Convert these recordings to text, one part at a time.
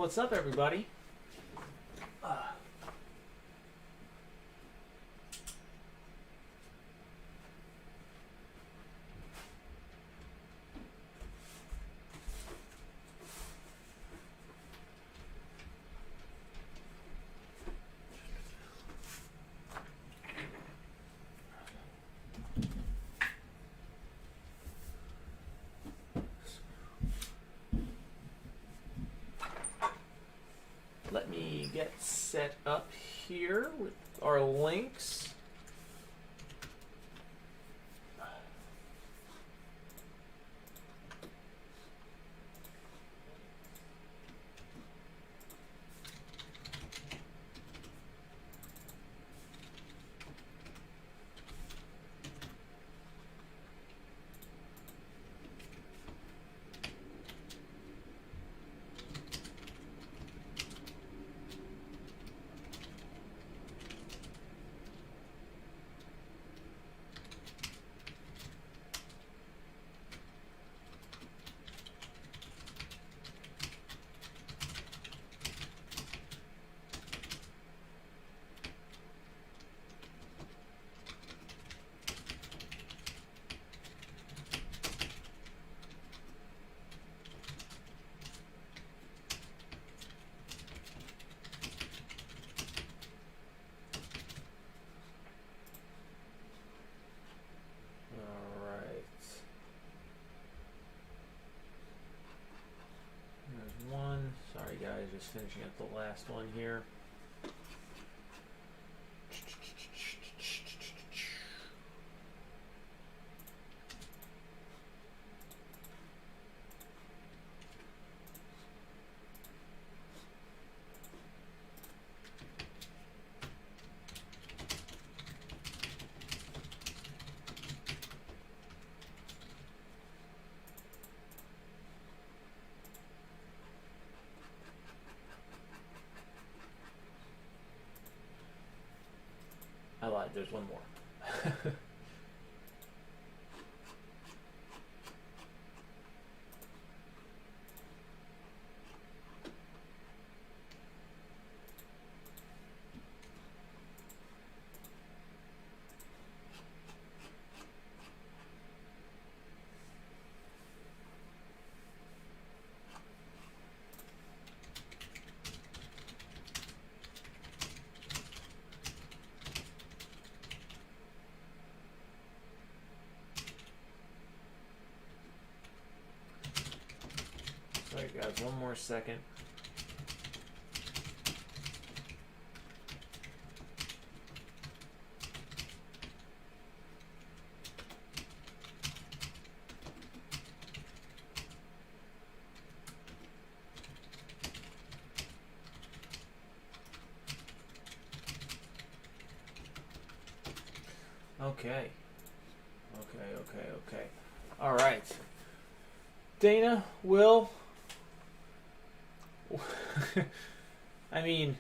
What's up, everybody? Let me get set up here with our links. Sorry guys, just finishing up the last one here. I lied, there's one more. Sorry guys, one more second. Okay. Okay. All right. Dana, Will. I mean,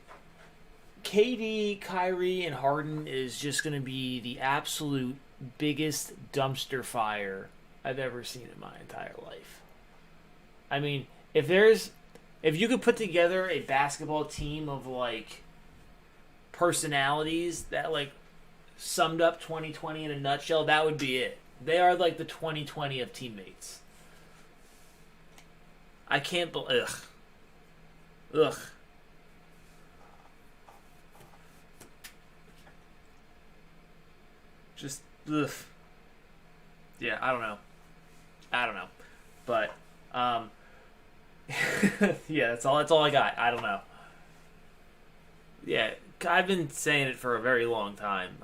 KD, Kyrie, and Harden is just going to be the absolute biggest dumpster fire I've ever seen in my entire life. I mean, if you could put together a basketball team of like personalities that like summed up 2020 in a nutshell, that would be it. They are like the 2020 of teammates. I can't believe. Ugh. Just, ugh. Yeah, I don't know. But, yeah, that's all I got. I don't know. Yeah, I've been saying it for a very long time.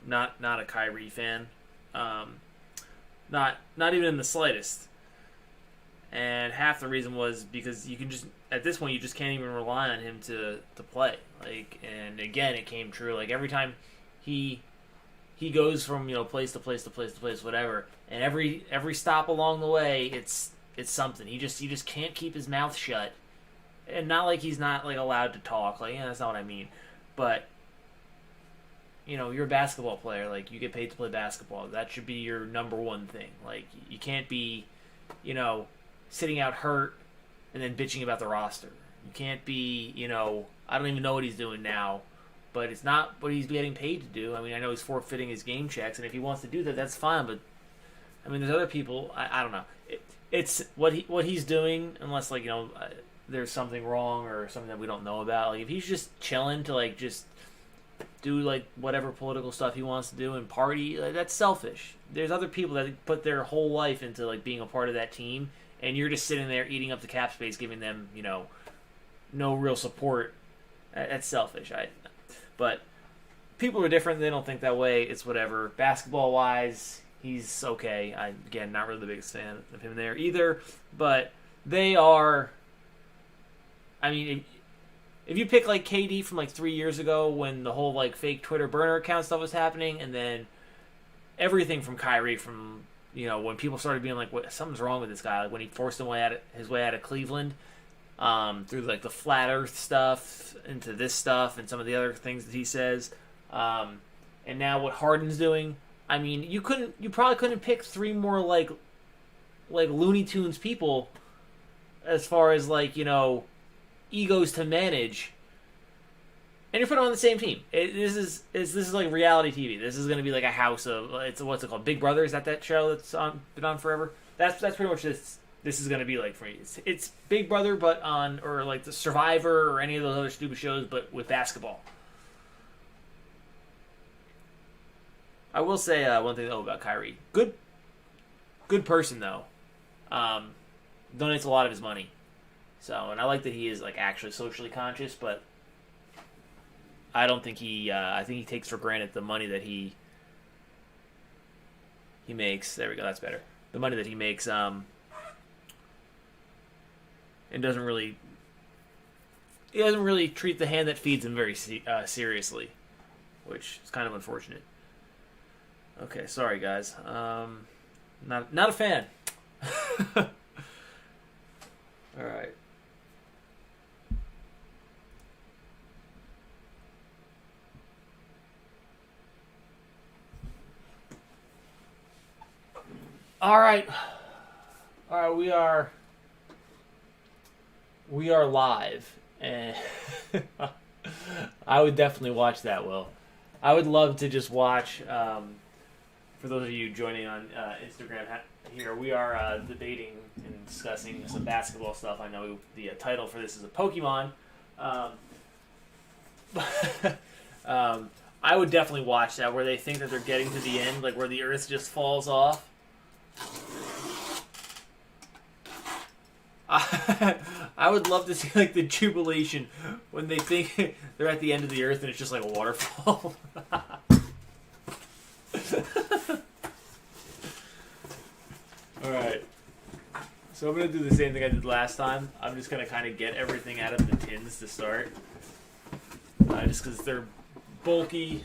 Not a Kyrie fan. Not even in the slightest. And half the reason was because you can just, at this point, you just can't even rely on him to play. Like, and again, it came true. Like every time he goes from place to place to place to place, whatever, and every stop along the way, it's something. He just can't keep his mouth shut, and not like he's not like allowed to talk. Like, yeah, that's not what I mean, but you're a basketball player. Like, you get paid to play basketball. That should be your number one thing. Like, you can't be, sitting out hurt and then bitching about the roster. You can't be, I don't even know what he's doing now, but it's not what he's getting paid to do. I mean, I know he's forfeiting his game checks, and if he wants to do that, that's fine. But I mean, there's other people. I don't know. It's what he's doing, unless there's something wrong or something that we don't know about. Like if he's just chilling to just do whatever political stuff he wants to do and party, that's selfish. There's other people that put their whole life into being a part of that team, and you're just sitting there eating up the cap space, giving them no real support. That's selfish. But people are different. They don't think that way. It's whatever. Basketball wise, he's okay. Again, not really the biggest fan of him there either. But they are. I mean, if you pick KD from 3 years ago when the whole fake Twitter burner account stuff was happening, and then everything from Kyrie from when people started being what something's wrong with this guy, when he forced his way out of Cleveland, through the flat Earth stuff into this stuff and some of the other things that he says, and now what Harden's doing. I mean, you probably couldn't pick three more Looney Tunes people as far as egos to manage, and you're putting them on the same team. This is like reality TV. This is going to be a house of what's it called? Big Brother. Is that show that's been on forever? That's pretty much this. This is going to be for me. It's Big Brother, but or the Survivor or any of those other stupid shows, but with basketball. I will say one thing though about Kyrie. Good person though. Donates a lot of his money. So, and I like that he is actually socially conscious, but I don't think I think he takes for granted the money that he makes. There we go. That's better. The money that he makes, and doesn't really treat the hand that feeds him very seriously, which is kind of unfortunate. Okay, sorry guys. Not a fan. All right. All right, we are live, and I would definitely watch that, Will. I would love to just watch, for those of you joining on Instagram here, we are debating and discussing some basketball stuff. I know the title for this is a Pokemon. I would definitely watch that, where they think that they're getting to the end, where the Earth just falls off. I would love to see the jubilation when they think they're at the end of the earth and it's just a waterfall. Alright. So I'm going to do the same thing I did last time. I'm just going to kind of get everything out of the tins to start. Just because they're bulky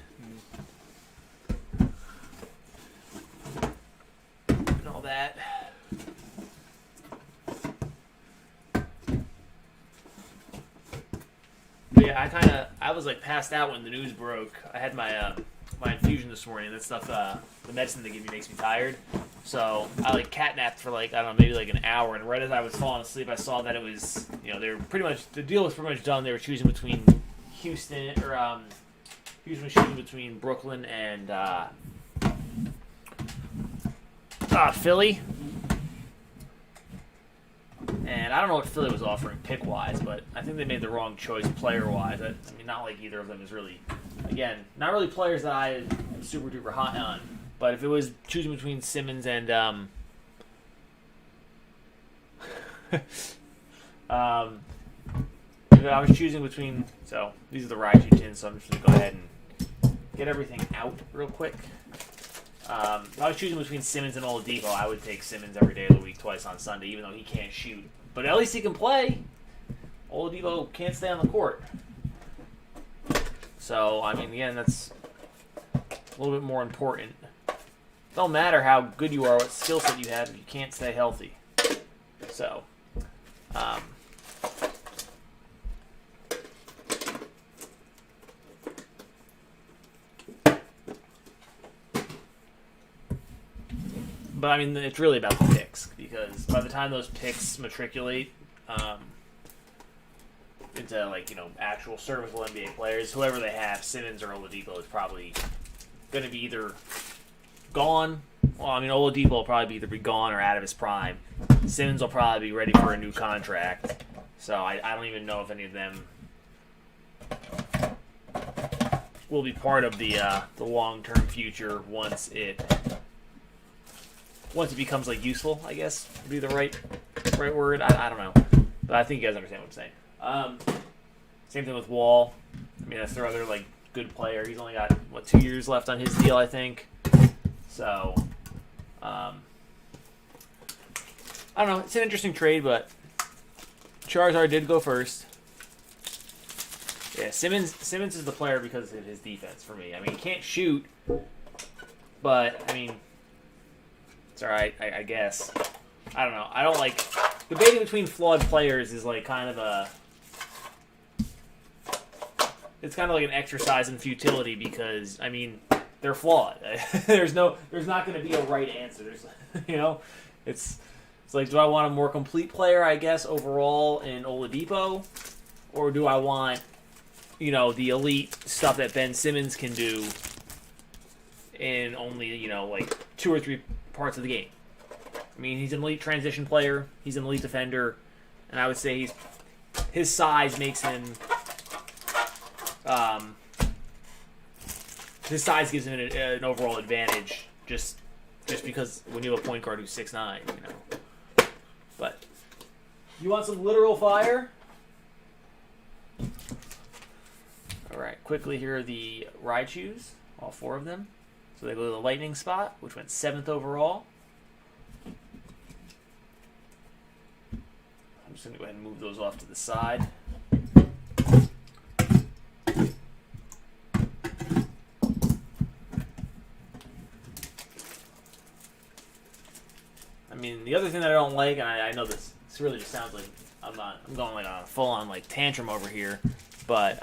and all that. But yeah, I was passed out when the news broke. I had my infusion this morning. That stuff, the medicine they give me makes me tired. So I catnapped for I don't know, maybe an hour. And right as I was falling asleep, I saw that it was, they were pretty much, the deal was pretty much done. They were choosing between Houston choosing between Brooklyn and Philly. And I don't know what Philly was offering pick-wise, but I think they made the wrong choice player-wise. I mean, not either of them is really, again, not really players that I am super-duper hot on. But if it was choosing between Simmons and if I was choosing between, so these are the Raiju tins, so I'm just going to go ahead and get everything out real quick. If I was choosing between Simmons and Oladipo, I would take Simmons every day of the week, twice on Sunday, even though he can't shoot. But at least he can play. Oladipo can't stay on the court. So, I mean, again, that's a little bit more important. It don't matter how good you are, what skill set you have, if you can't stay healthy. So, but I mean, it's really about the picks, because by the time those picks matriculate, into like actual serviceable NBA players, whoever they have, Simmons or Oladipo is probably going to be either gone. Well, I mean, Oladipo will probably either be gone or out of his prime. Simmons will probably be ready for a new contract. So I don't even know if any of them will be part of the long-term future once it becomes like useful, I guess would be the right word. I don't know, but I think you guys understand what I'm saying. Same thing with Wall. I mean, that's their other like good player. He's only got 2 years left on his deal, I think. So, I don't know. It's an interesting trade, but Charizard did go first. Yeah, Simmons is the player because of his defense for me. I mean, he can't shoot, but I mean, it's all right, I guess. I don't know. I don't like debating between flawed players is like kind of it's kind of like an exercise in futility because I mean they're flawed. There's not going to be a right answer. It's like, do I want a more complete player, I guess, overall in Oladipo, or do I want the elite stuff that Ben Simmons can do in only like 2 or 3 parts of the game? I mean, he's an elite transition player. He's an elite defender, and I would say his size makes him. His size gives him an overall advantage, just because when you have a point guard who's 6'9", But you want some literal fire? All right, quickly here are the Raichus, all 4 of them. So they go to the Lightning spot, which went 7th overall. I'm just going to go ahead and move those off to the side. I mean, the other thing that I don't like, and I know this really just sounds like I'm going like on a full-on like tantrum over here, but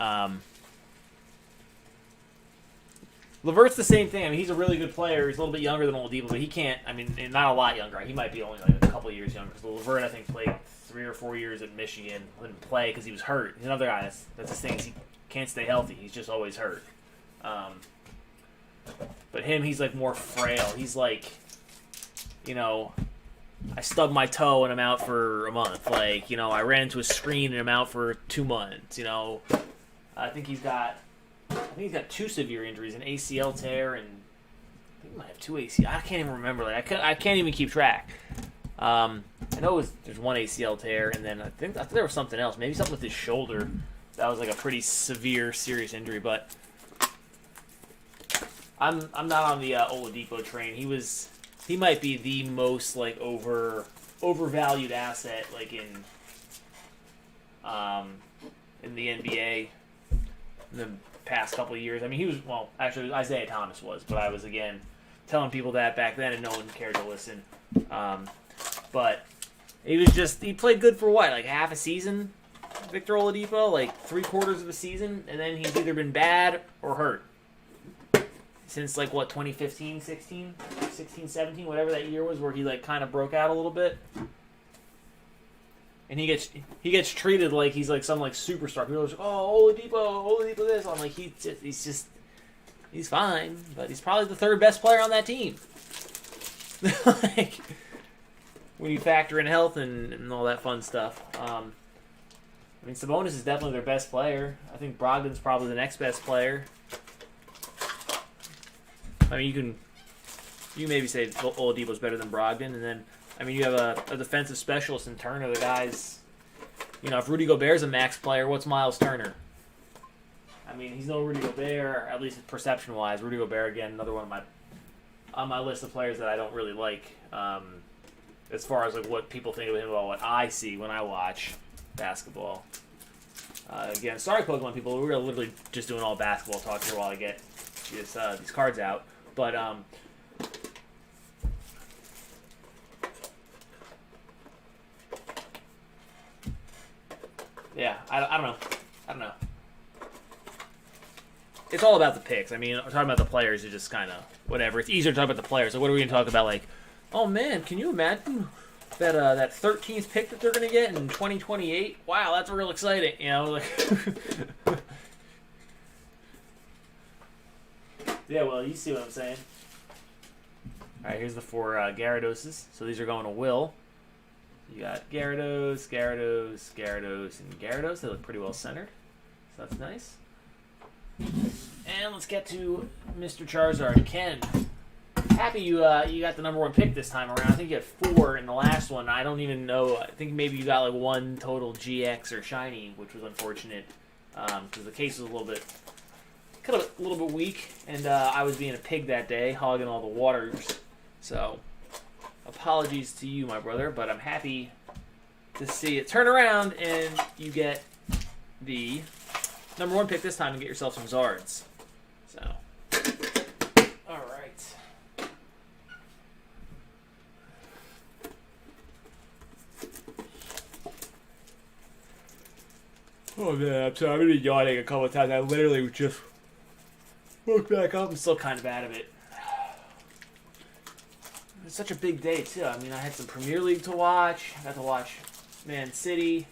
LeVert's the same thing. I mean, he's a really good player. He's a little bit younger than Oladipo, but he can't. I mean, not a lot younger. He might be only like a couple of years younger. Because LeVert, I think, played 3 or 4 years at Michigan. Couldn't play because he was hurt. He's another guy. That's his thing. Is he can't stay healthy. He's just always hurt. But he's like more frail. He's like, I stubbed my toe and I'm out for a month. Like, I ran into a screen and I'm out for 2 months. I think he's got 2 severe injuries, an ACL tear, and I think he might have 2 ACL. I can't even remember. Like, I can't even keep track. I know there's 1 ACL tear, and then I think there was something else. Maybe something with his shoulder. That was like a pretty severe, serious injury. But I'm not on the Oladipo train. He might be the most like overvalued asset like in the NBA in the past couple of years. I mean, he was actually Isaiah Thomas was, but I was again telling people that back then, and no one cared to listen. But he played good for what, like half a season, Victor Oladipo, like 3/4 of a season, and then he's either been bad or hurt. Since like 2015, 16, 17, whatever that year was, where he like kind of broke out a little bit, and he gets treated like he's like some like superstar. People are like, "Oh, Oladipo this." I'm like, he's fine, but he's probably the 3rd best player on that team. Like when you factor in health and all that fun stuff. I mean, Sabonis is definitely their best player. I think Brogdon's probably the next best player. I mean, you can maybe say Oladipo's better than Brogdon, and then I mean you have a defensive specialist in Turner. The guy's, if Rudy Gobert's a max player, what's Miles Turner? I mean, he's no Rudy Gobert, at least perception-wise. Rudy Gobert, again, another one on my list of players that I don't really like, as far as like what people think of him about what I see when I watch basketball. Again, sorry, Pokemon people, we're literally just doing all basketball talk here while I get these cards out. But yeah, I don't know. It's all about the picks. I mean, talking about the players is just kind of whatever. It's easier to talk about the players. So what are we going to talk about? Like, oh man, can you imagine that 13th pick that they're going to get in 2028. Wow, that's real exciting. You know, like yeah. Well, you see what I'm saying. All right, here's the 4 Gyaradoses. So these are going to Will. You got Gyarados, Gyarados, Gyarados, and Gyarados. They look pretty well centered, so that's nice. And let's get to Mr. Charizard. Ken, happy you got the number 1 pick this time around. I think you had 4 in the last one. I don't even know. I think maybe you got like 1 total GX or Shiny, which was unfortunate because the case was a little bit weak, and I was being a pig that day, hogging all the waters. So apologies to you, my brother, but I'm happy to see it turn around and you get the number 1 pick this time and get yourself some Zards. So, all right. Oh man, I'm sorry. I've been yawning a couple of times. I literally just woke back up. I'm still kind of out of it. It's such a big day too. I mean, I had some Premier League to watch. I got to watch Man City.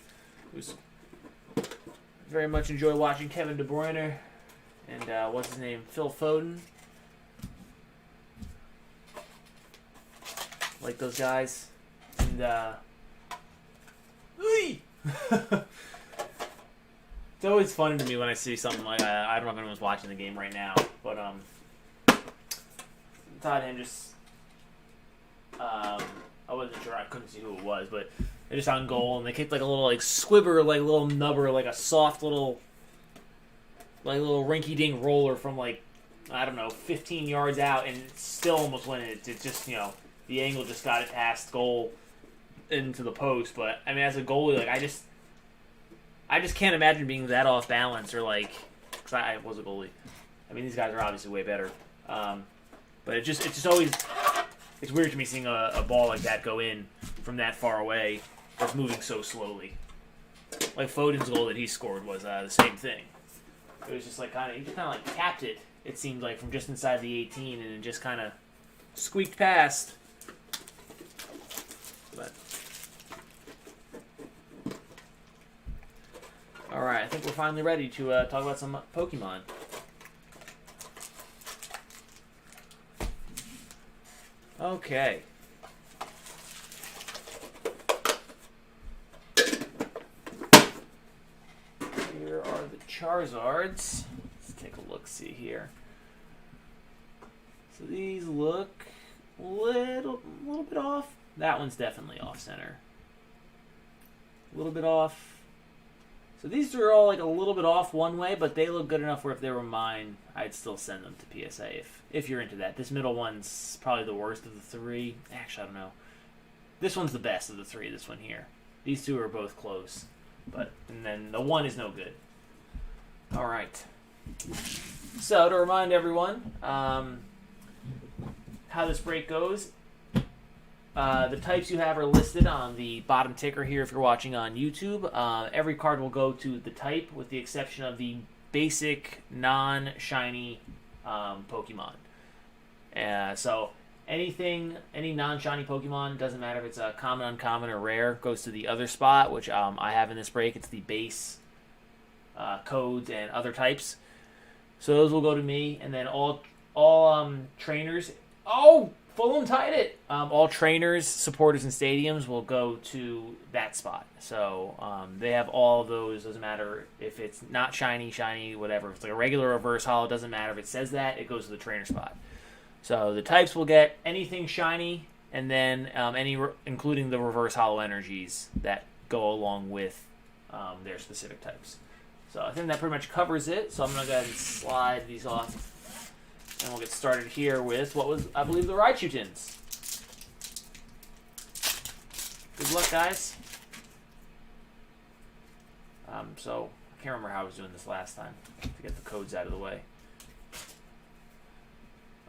It was very much enjoy watching Kevin De Bruyne and what's his name, Phil Foden. Like those guys. And it's always funny to me when I see something like I don't know if anyone's watching the game right now, but Tottenham just. I wasn't sure. I couldn't see who it was, but they're just on goal, and they kicked like a little like squibber, like a little nubber, like a soft little, like a little rinky-dink roller from like I don't know, 15 yards out, and it still almost went in. It just the angle just got it past goal into the post. But I mean, as a goalie, like I just can't imagine being that off balance or like because I was a goalie. I mean, these guys are obviously way better, but it's just always. It's weird to me seeing a ball like that go in from that far away that's moving so slowly. Like Foden's goal that he scored was the same thing. It was just like he just kind of like tapped it, it seemed like, from just inside the 18 and it just kind of squeaked past. But alright, I think we're finally ready to talk about some Pokemon. Okay. Here are the Charizards. Let's take a look-see here. So these look a little bit off. That one's definitely off-center. A little bit off. So these are all like a little bit off one way, but they look good enough where if they were mine, I'd still send them to PSA if you're into that. This middle one's probably the worst of the 3. Actually, I don't know. This one's the best of the 3, this one here. These 2 are both close. And then the 1 is no good. All right. So to remind everyone how this break goes, the types you have are listed on the bottom ticker here if you're watching on YouTube. Every card will go to the type with the exception of the basic non-shiny Pokemon. So any non-shiny Pokemon, doesn't matter if it's a common, uncommon, or rare, goes to the other spot, which I have in this break. It's the base codes and other types. So those will go to me, and then all trainers. Oh! Fulham tied it. All trainers, supporters, and stadiums will go to that spot. So they have all of those. Doesn't matter if it's not shiny, whatever. If it's like a regular reverse holo, doesn't matter. If it says that, it goes to the trainer spot. So the types will get anything shiny, and then including the reverse holo energies that go along with their specific types. So I think that pretty much covers it. So I'm going to go ahead and slide these off. And we'll get started here with what was, I believe, the Raichutins. Good luck, guys. So, I can't remember how I was doing this last time to get the codes out of the way.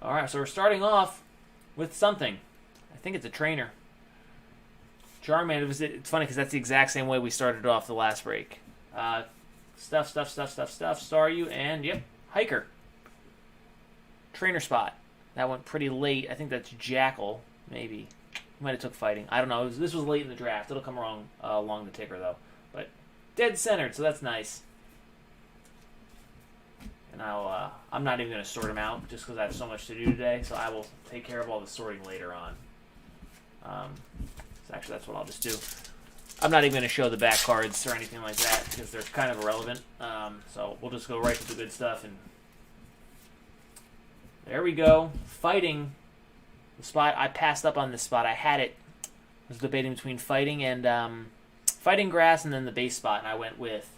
Alright, so we're starting off with something. I think it's a trainer. Charmander, it's funny because that's the exact same way we started off the last break. Stuff, Staryu, and, yep, Hiker. Trainer spot. That went pretty late. I think that's Jackal, maybe. Might have took fighting. I don't know. This was late in the draft. It'll come along the ticker, though. But dead centered, so that's nice. And I'm not even going to sort them out just because I have so much to do today. So I will take care of all the sorting later on. So actually, that's what I'll just do. I'm not even going to show the back cards or anything like that because they're kind of irrelevant. So we'll just go right to the good stuff. And there we go. Fighting. The spot, I passed up on this spot. I had it. I was debating between fighting and fighting grass and then the base spot. And I went with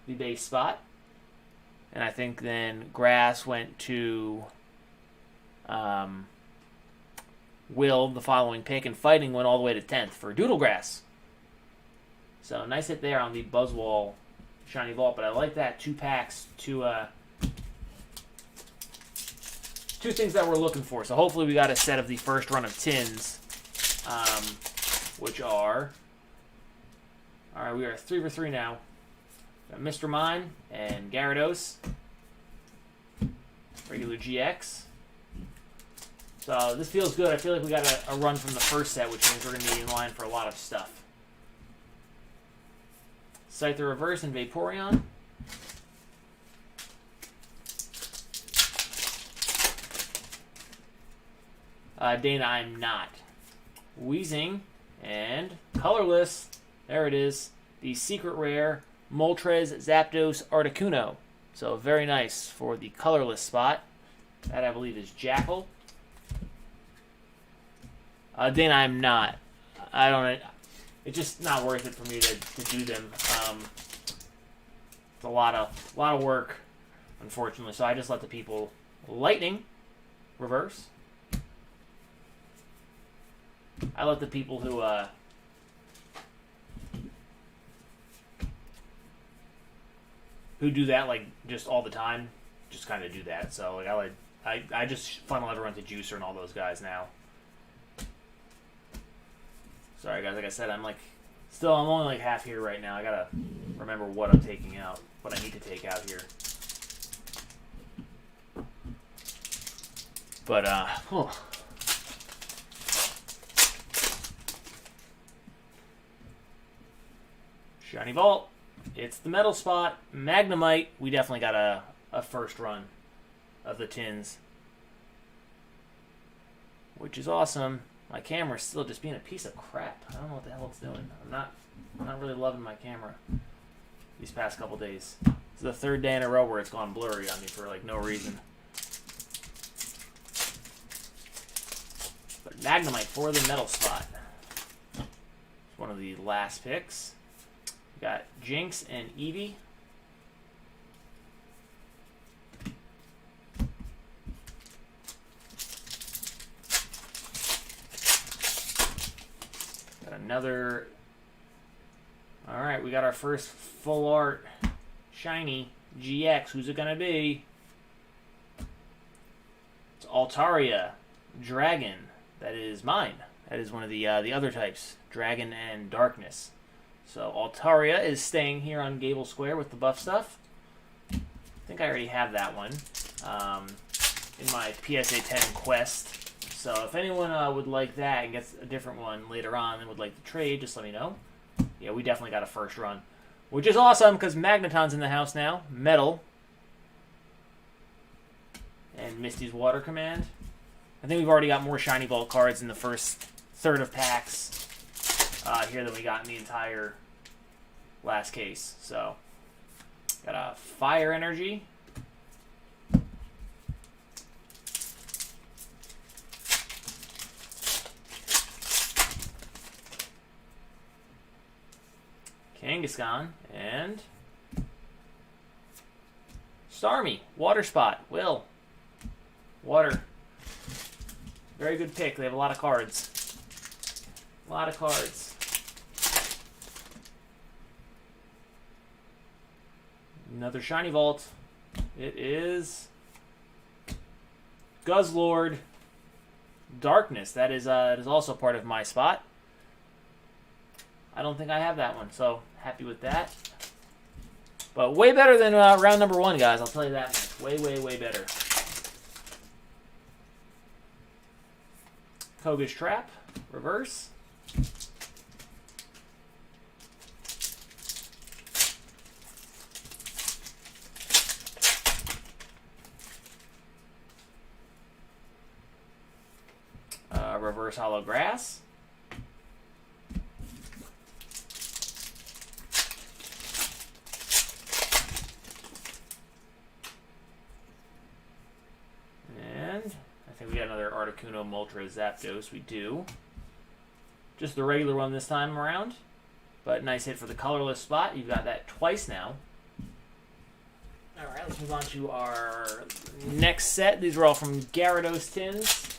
the base spot. And I think then grass went to Will, the following pick. And fighting went all the way to 10th for Doodle Grass. So nice hit there on the Buzzwall Shiny Vault. But I like that. 2 packs, two things that we're looking for. So hopefully we got a set of the first run of tins, which are... All right, we are 3 for 3 now. Got Mr. Mime and Gyarados. Regular GX. So this feels good. I feel like we got a run from the first set, which means we're going to be in line for a lot of stuff. Scyther Reverse and Vaporeon. Dana, I'm not. Weezing and colorless. There it is. The secret rare Moltres Zapdos Articuno. So very nice for the colorless spot. That I believe is Jackal. Dana, I'm not. I don't. It's just not worth it for me to do them. It's a lot of work, unfortunately. So I just let the people. Lightning Reverse. I let the people who do that like just all the time just kind of do that. So like I just funnel everyone to Juicer and all those guys now. Sorry guys, like I said, I'm only like half here right now. I gotta remember what I'm taking out, what I need to take out here. But Shiny Vault. It's the metal spot. Magnemite. We definitely got a first run of the tins, which is awesome. My camera's still just being a piece of crap. I don't know what the hell it's doing. I'm not really loving my camera these past couple days. It's the 3rd day in a row where it's gone blurry on me for like no reason. But Magnemite for the metal spot. It's one of the last picks. We got Jinx and Eevee. Got another. All right, we got our first full art shiny GX. Who's it gonna be? It's Altaria Dragon. That is mine. That is one of the other types, Dragon and Darkness. So Altaria is staying here on Gable Square with the buff stuff. I think I already have that one in my PSA 10 quest. So if anyone would like that and gets a different one later on and would like to trade, just let me know. Yeah, we definitely got a first run, which is awesome because Magneton's in the house now. Metal. And Misty's Water Command. I think we've already got more Shiny Vault cards in the first third of packs here than we got in the entire last case. So, got a Fire Energy. Kangaskhan and Starmie. Water Spot. Will. Water. Very good pick. They have a lot of cards. A lot of cards. Another Shiny Vault. It is Guzzlord Darkness. That is also part of my spot. I don't think I have that one, so happy with that. But way better than round number 1, guys. I'll tell you that much. Way, way, way better. Koga's Trap, reverse. Reverse Hollow Grass. And I think we got another Articuno Moltres Zapdos. We do. Just the regular one this time around. But nice hit for the colorless spot. You've got that twice now. Alright, let's move on to our next set. These are all from Gyarados tins.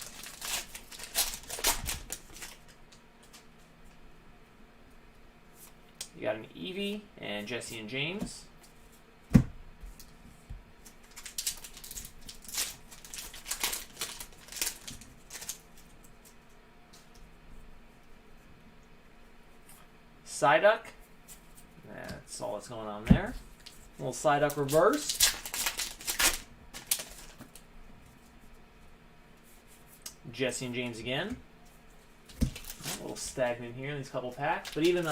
You got an Eevee and Jesse and James. Psyduck. That's all that's going on there. A little Psyduck reverse. Jesse and James again. A little stagnant here in these couple packs, but even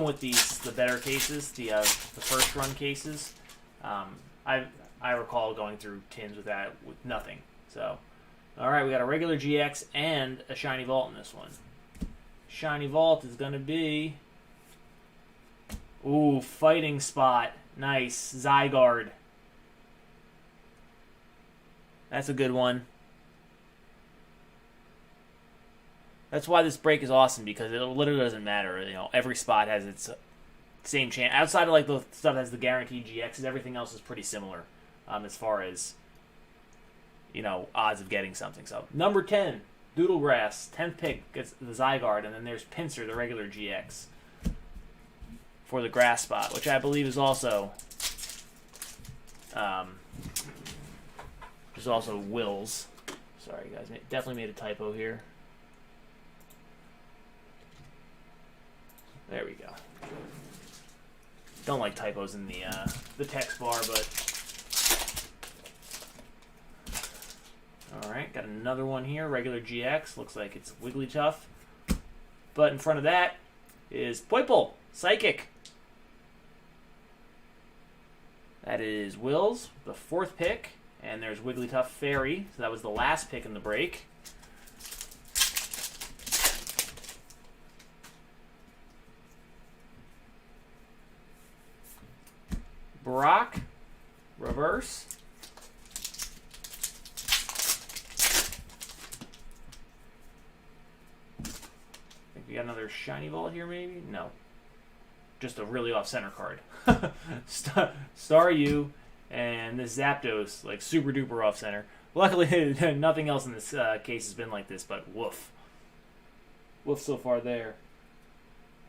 with the better cases, the first run cases, I recall going through tins with that with nothing. So, all right, we got a regular GX and a shiny vault in this one. Shiny vault is gonna be, ooh, Fighting Spot, nice, Zygarde. That's a good one. That's why this break is awesome, because it literally doesn't matter. You know, every spot has its same chance. Outside of like the stuff that has the guaranteed GXs, everything else is pretty similar as far as, you know, odds of getting something. So number 10, Doodlegrass, 10th pick gets the Zygarde, and then there's Pinsir, the regular GX, for the grass spot, which I believe is also Will's. Sorry guys, definitely made a typo here. There we go. Don't like typos in the text bar, but all right. Got another one here, regular GX. Looks like it's Wigglytuff, but in front of that is Poipole, Psychic. That is Will's, the 4th pick, and there's Wigglytuff Fairy. So that was the last pick in the break. Brock, reverse. I think we got another shiny vault here, maybe? No. Just a really off-center card. Staryu and this Zapdos, like super duper off-center. Luckily, nothing else in this case has been like this, but woof. Woof so far there.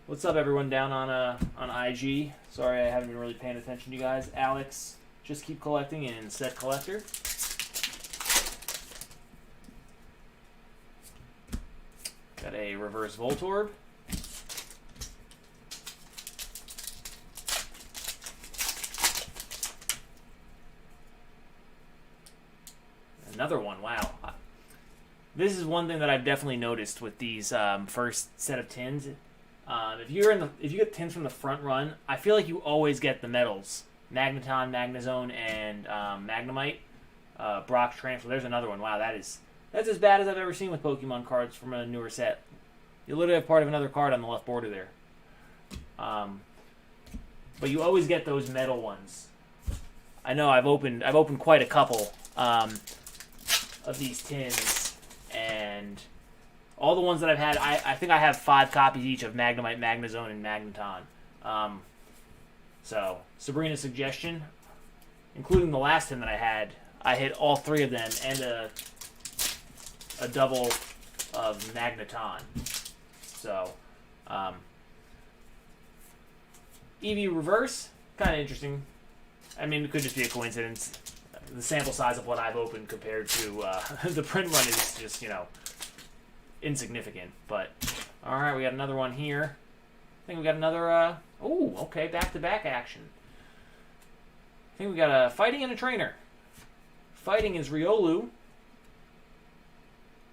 What's up, everyone down on IG? Sorry, I haven't been really paying attention to you guys. Alex, just keep collecting, and Set Collector. Got a reverse Voltorb. Another one. Wow. This is one thing that I've definitely noticed with these first set of tins. If you get tins from the front run, I feel like you always get the metals: Magneton, Magnezone, and Magnemite. Brock's Transfer. There's another one. Wow, that's as bad as I've ever seen with Pokemon cards from a newer set. You literally have part of another card on the left border there. But you always get those metal ones. I know I've opened quite a couple of these tins, and all the ones that I've had, I think I have 5 copies each of Magnemite, Magnezone, and Magneton. So, Sabrina's suggestion, including the last tin that I hit all 3 of them and a double of Magneton. So, Eevee reverse, kind of interesting. I mean, it could just be a coincidence. The sample size of what I've opened compared to the print run is just, you know, insignificant. But all right, we got another one here. I think we got another okay, back-to-back action. I think we got a Fighting and a Trainer. Fighting is Riolu.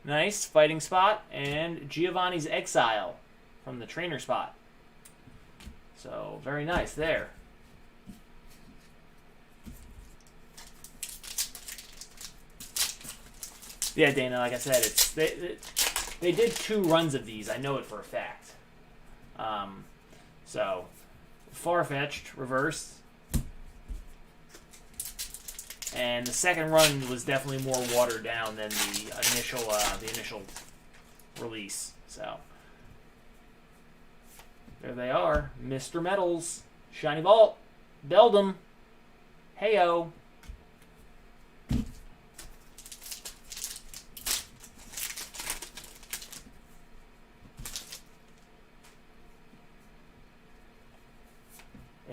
Nice fighting spot, and Giovanni's Exile from the trainer spot. So very nice there. Yeah, Dana, like I said, it's they did 2 runs of these. I know it for a fact. So Far-Fetched reversed. And the second run was definitely more watered down than the initial release. So there they are, Mr. Metals, Shiny Vault, Beldum, Heyo.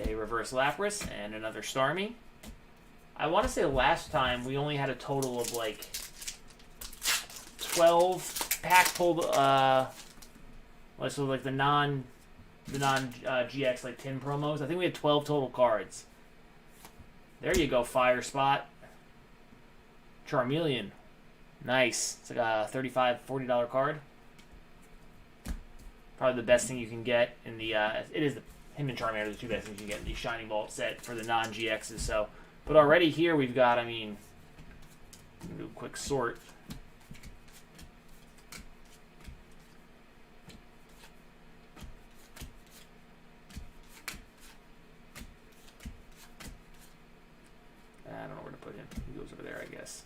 A reverse Lapras and another Starmie. I want to say last time we only had a total of like 12 pack pulled. So like the non GX like tin promos. I think we had 12 total cards. There you go, Fire Spot. Charmeleon, nice. It's like a $35, $40 card. Probably the best thing you can get in the. It is him and Charmander are the 2 best things you can get in the Shiny Vault set for the non GXs. So. But already here we've got, I mean, do a quick sort. I don't know where to put him. He goes over there, I guess.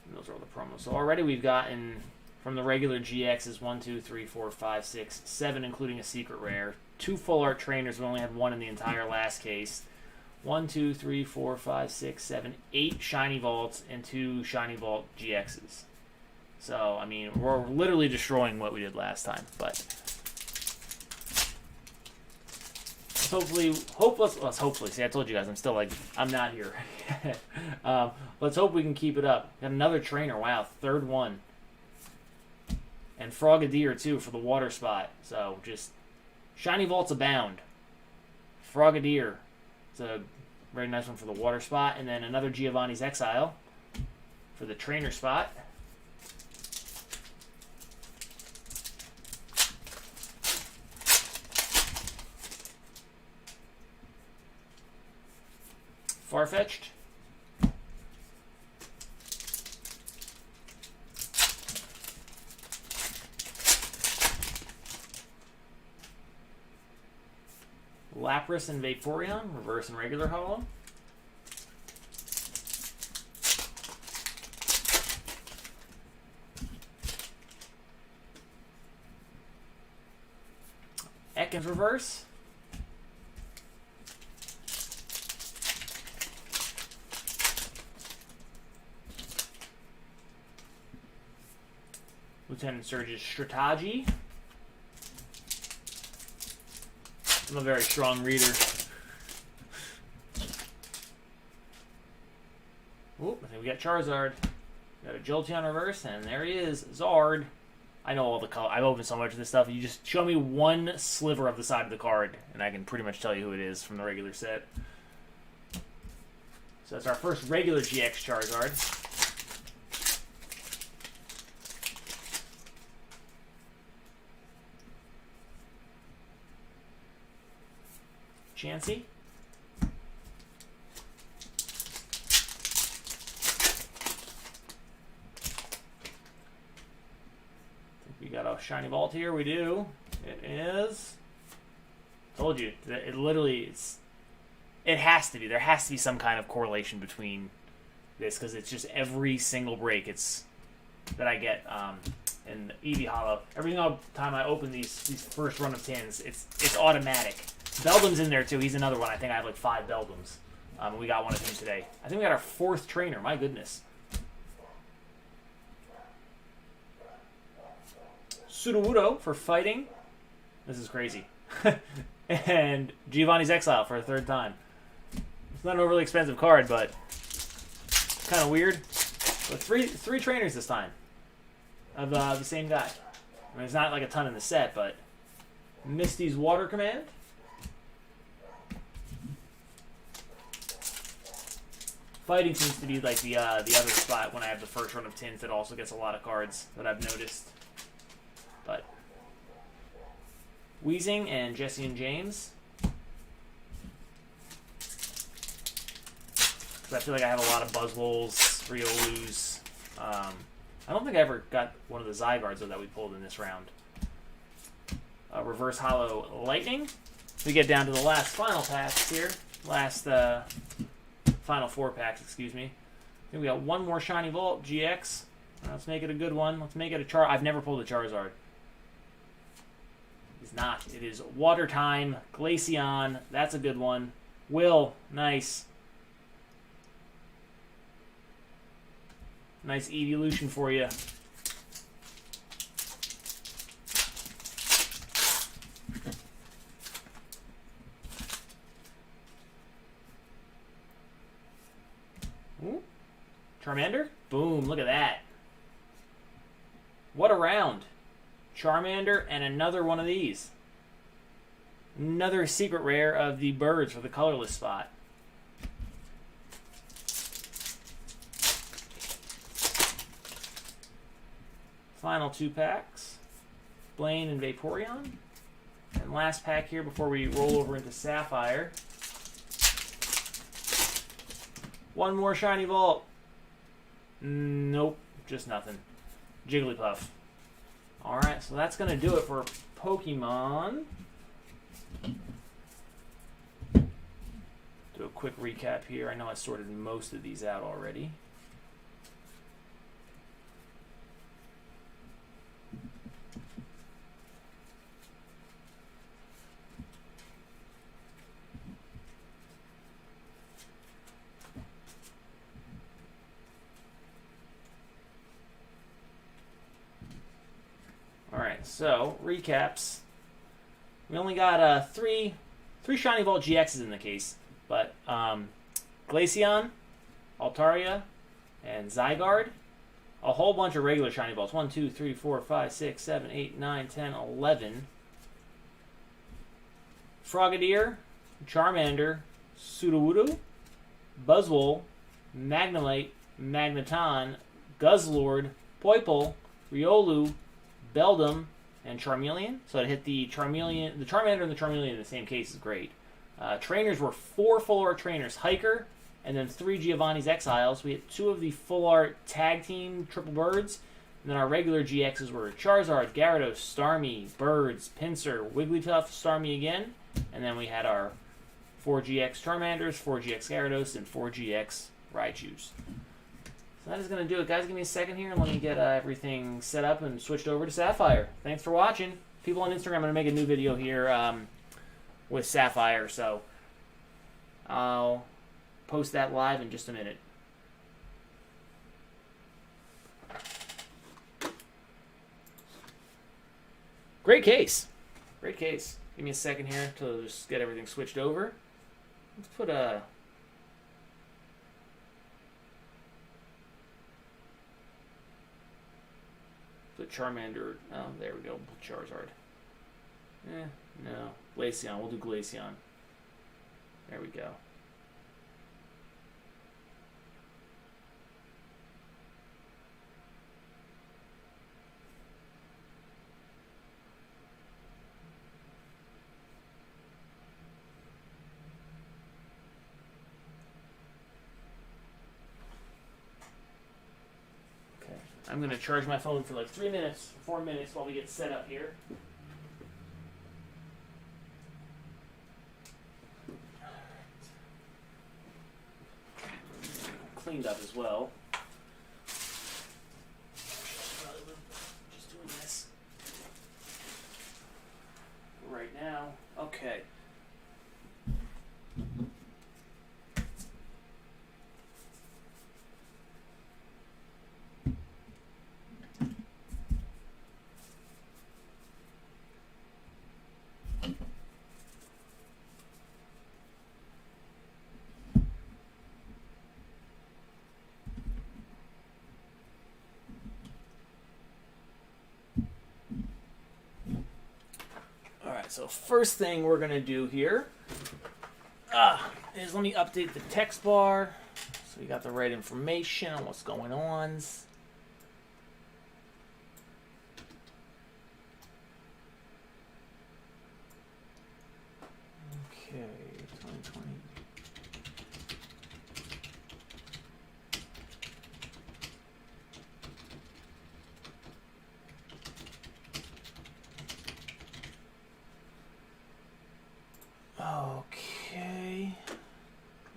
And those are all the promos. So already we've gotten... From the regular GXs, 1, 2, 3, 4, 5, 6, 7, including a secret rare. 2 full art trainers. We only had 1 in the entire last case. 1, 2, 3, 4, 5, 6, 7, 8 Shiny Vaults and 2 Shiny Vault GXs. So, I mean, we're literally destroying what we did last time. But hopefully, see, I told you guys, I'm still like, I'm not here. Let's hope we can keep it up. Got another trainer. Wow, 3rd one. And Frogadier, too, for the water spot. So, just Shiny Vaults abound. Frogadier. It's a very nice one for the water spot. And then another Giovanni's Exile for the trainer spot. Far-Fetched. Lapras and Vaporeon, reverse and regular holo. Ekans reverse. Lieutenant Surge's Strategy. I'm a very strong reader. Oop, I think we got Charizard. Got a Jolteon reverse, and there he is, Zard. I know all the color. I've opened so much of this stuff. You just show me one sliver of the side of the card, and I can pretty much tell you who it is from the regular set. So that's our first regular GX Charizard. Chansey. We got a Shiny Vault here. We do. It is. Told you. It literally. It has to be. There has to be some kind of correlation between this because it's just every single break that I get in Eevee Hollow. Every single time I open these first run of tins, it's automatic. Beldum's in there too. He's another one. I think I have like 5 Beldums. We got one of him today. I think we got our 4th trainer. My goodness. Sudowoodo for fighting. This is crazy. And Giovanni's Exile for a 3rd time. It's not an overly expensive card, but kind of weird. But three trainers this time of the same guy. I mean, it's not like a ton in the set, but Misty's Water Command. Fighting seems to be like the other spot when I have the first run of tints that also gets a lot of cards that I've noticed. But Wheezing and Jesse and James. I feel like I have a lot of Buzzwoles, Riolus. I don't think I ever got one of the Zygardes though that we pulled in this round. Reverse Hollow Lightning. We get down to the last final packs here. Last final 4 packs, excuse me. I think we got one more Shiny Vault GX. Let's make it a good one. Let's make it a I've never pulled a Charizard. It's not. It is Water Time, Glaceon. That's a good one. Will, nice. Nice evolution for you. Ooh. Charmander? Boom, look at that. What a round. Charmander and another one of these. Another secret rare of the birds for the colorless spot. Final 2 packs. Blaine and Vaporeon. And last pack here before we roll over into Sapphire. One more Shiny Vault. Nope, just nothing. Jigglypuff. Alright, so that's going to do it for Pokemon. Do a quick recap here. I know I sorted most of these out already. Alright, so recaps. We only got three Shiny Vault GXs in the case, but Glaceon, Altaria, and Zygarde. A whole bunch of regular Shiny Vaults. 1, 2, 3, 4, 5, 6, 7, 8, 9, 10, 11. Frogadier, Charmander, Sudowoodo, Buzzwole, Magnemite, Magneton, Guzzlord, Poipole, Riolu, Beldum, and Charmeleon. So to hit the Charmeleon, the Charmander and the Charmeleon in the same case is great. Trainers were 4 full art trainers, Hiker, and then 3 Giovanni's Exiles. We had 2 of the full art tag team triple birds. And then our regular GXs were Charizard, Gyarados, Starmie, Birds, Pinsir, Wigglytuff, Starmie again. And then we had our 4 GX Charmanders, 4 GX Gyarados, and 4 GX Raichus. So that is going to do it. Guys, give me a second here and let me get everything set up and switched over to Sapphire. Thanks for watching. People on Instagram, I'm going to make a new video here with Sapphire, so I'll post that live in just a minute. Great case. Great case. Give me a second here to just get everything switched over. Let's put a... Put Charmander... Oh, there we go. Charizard. No. Glaceon. We'll do Glaceon. There we go. I'm going to charge my phone for like 3 minutes, 4 minutes while we get set up here. Cleaned up as well. Just doing this right now. Okay. So first thing we're going to do here is let me update the text bar. So we got the right information on what's going on. Okay, 2020. Okay,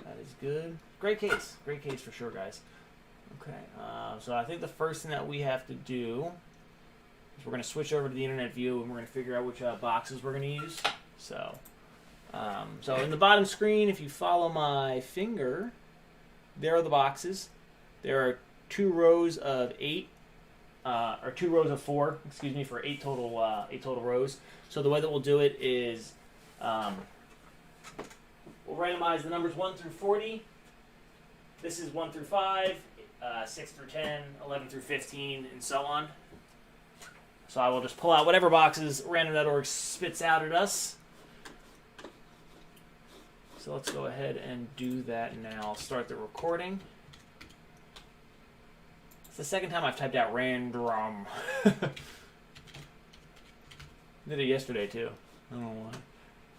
that is good. Great case for sure, guys. Okay, so I think the first thing that we have to do is we're going to switch over to the internet view and we're going to figure out which boxes we're going to use. So in the bottom screen, if you follow my finger, there are the boxes. There are 2 rows of 8, or 2 rows of 4, excuse me, for 8 total rows. So the way that we'll do it is we'll randomize the numbers 1 through 40. This is 1 through 5, 6 through 10, 11 through 15, and so on. So I will just pull out whatever boxes random.org spits out at us. So let's go ahead and do that now. I'll start the recording. It's the second time I've typed out random. Did it yesterday too. I don't know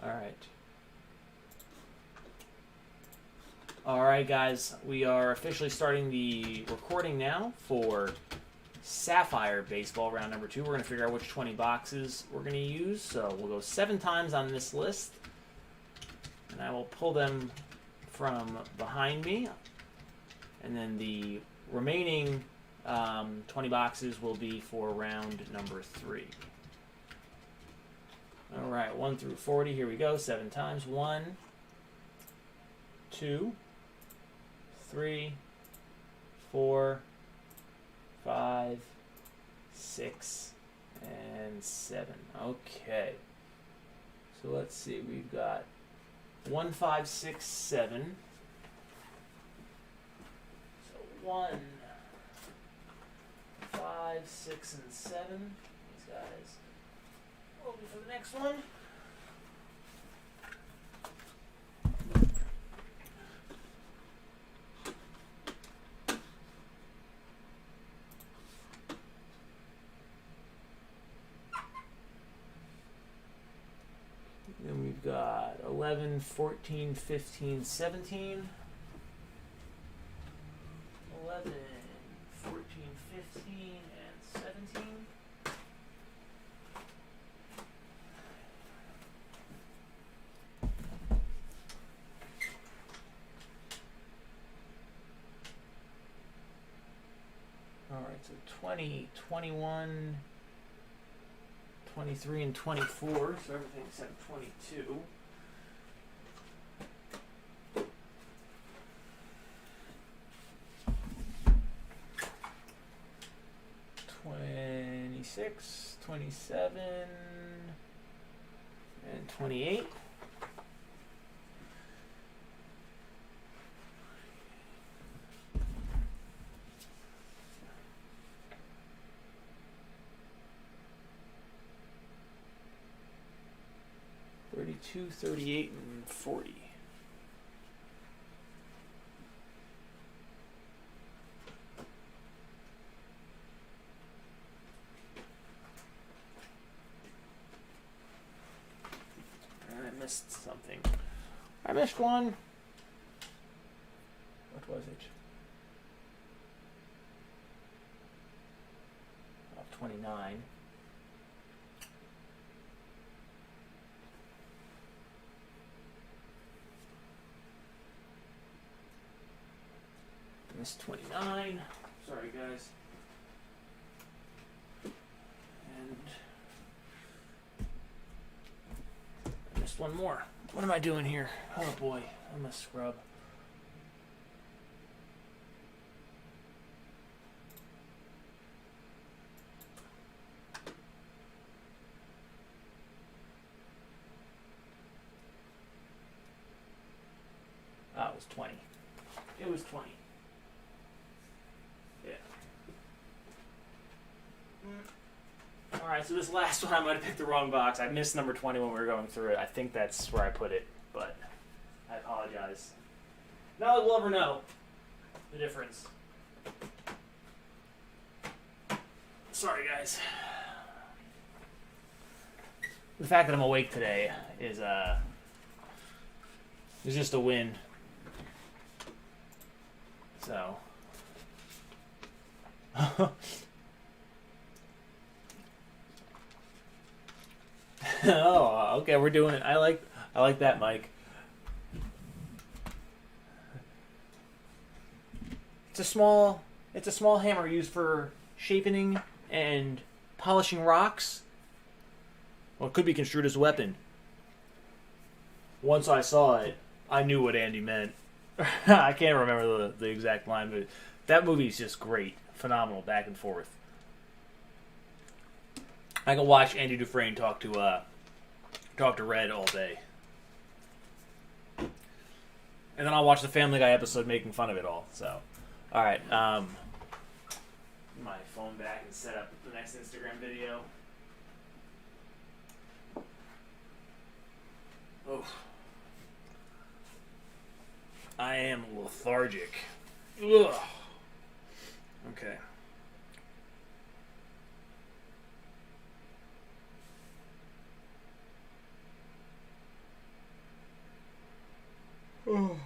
why. Alright. Alright guys, we are officially starting the recording now for Sapphire Baseball round number 2. We're going to figure out which 20 boxes we're going to use. So we'll go 7 times on this list. And I will pull them from behind me. And then the remaining 20 boxes will be for round number 3. Alright, 1 through 40. Here we go. 7 times. 1, 2, 3, 4, 5, 6, and 7. Okay. So let's see. We've got 1, 5, 6, 7. So 1, 5, 6, and 7. These guys will be for the next one. Then we've got 11, 14, 15, 17. 11, 14, 15, and 17. Alright, so 20, 21, 23, and 24, so everything except 22. Twenty-six, 27, and 28. Thirty-two, 38, and 40. Missed something. I missed one. What was it? 29. Missed 29. Sorry, guys. And just one more. What am I doing here? Oh boy, I'm a scrub. Ah, it was 20. It was 20. Yeah. Alright, so this last one I might have picked the wrong box. I missed number 20 when we were going through it. I think that's where I put it, but I apologize. Not that we'll ever know. the difference. Sorry, guys. The fact that I'm awake today is just a win. So. Oh, okay, we're doing it. I like that, Mike. It's a small hammer used for shaping and polishing rocks. Well, it could be construed as a weapon. Once I saw it, I knew what Andy meant. I can't remember the exact line, but that movie is just great. Phenomenal, back and forth. I can watch Andy Dufresne talk to Red all day. And then I'll watch the Family Guy episode making fun of it all. So, alright, my phone back and set up the next Instagram video. Oh. I am lethargic. Ugh. Okay. Oh.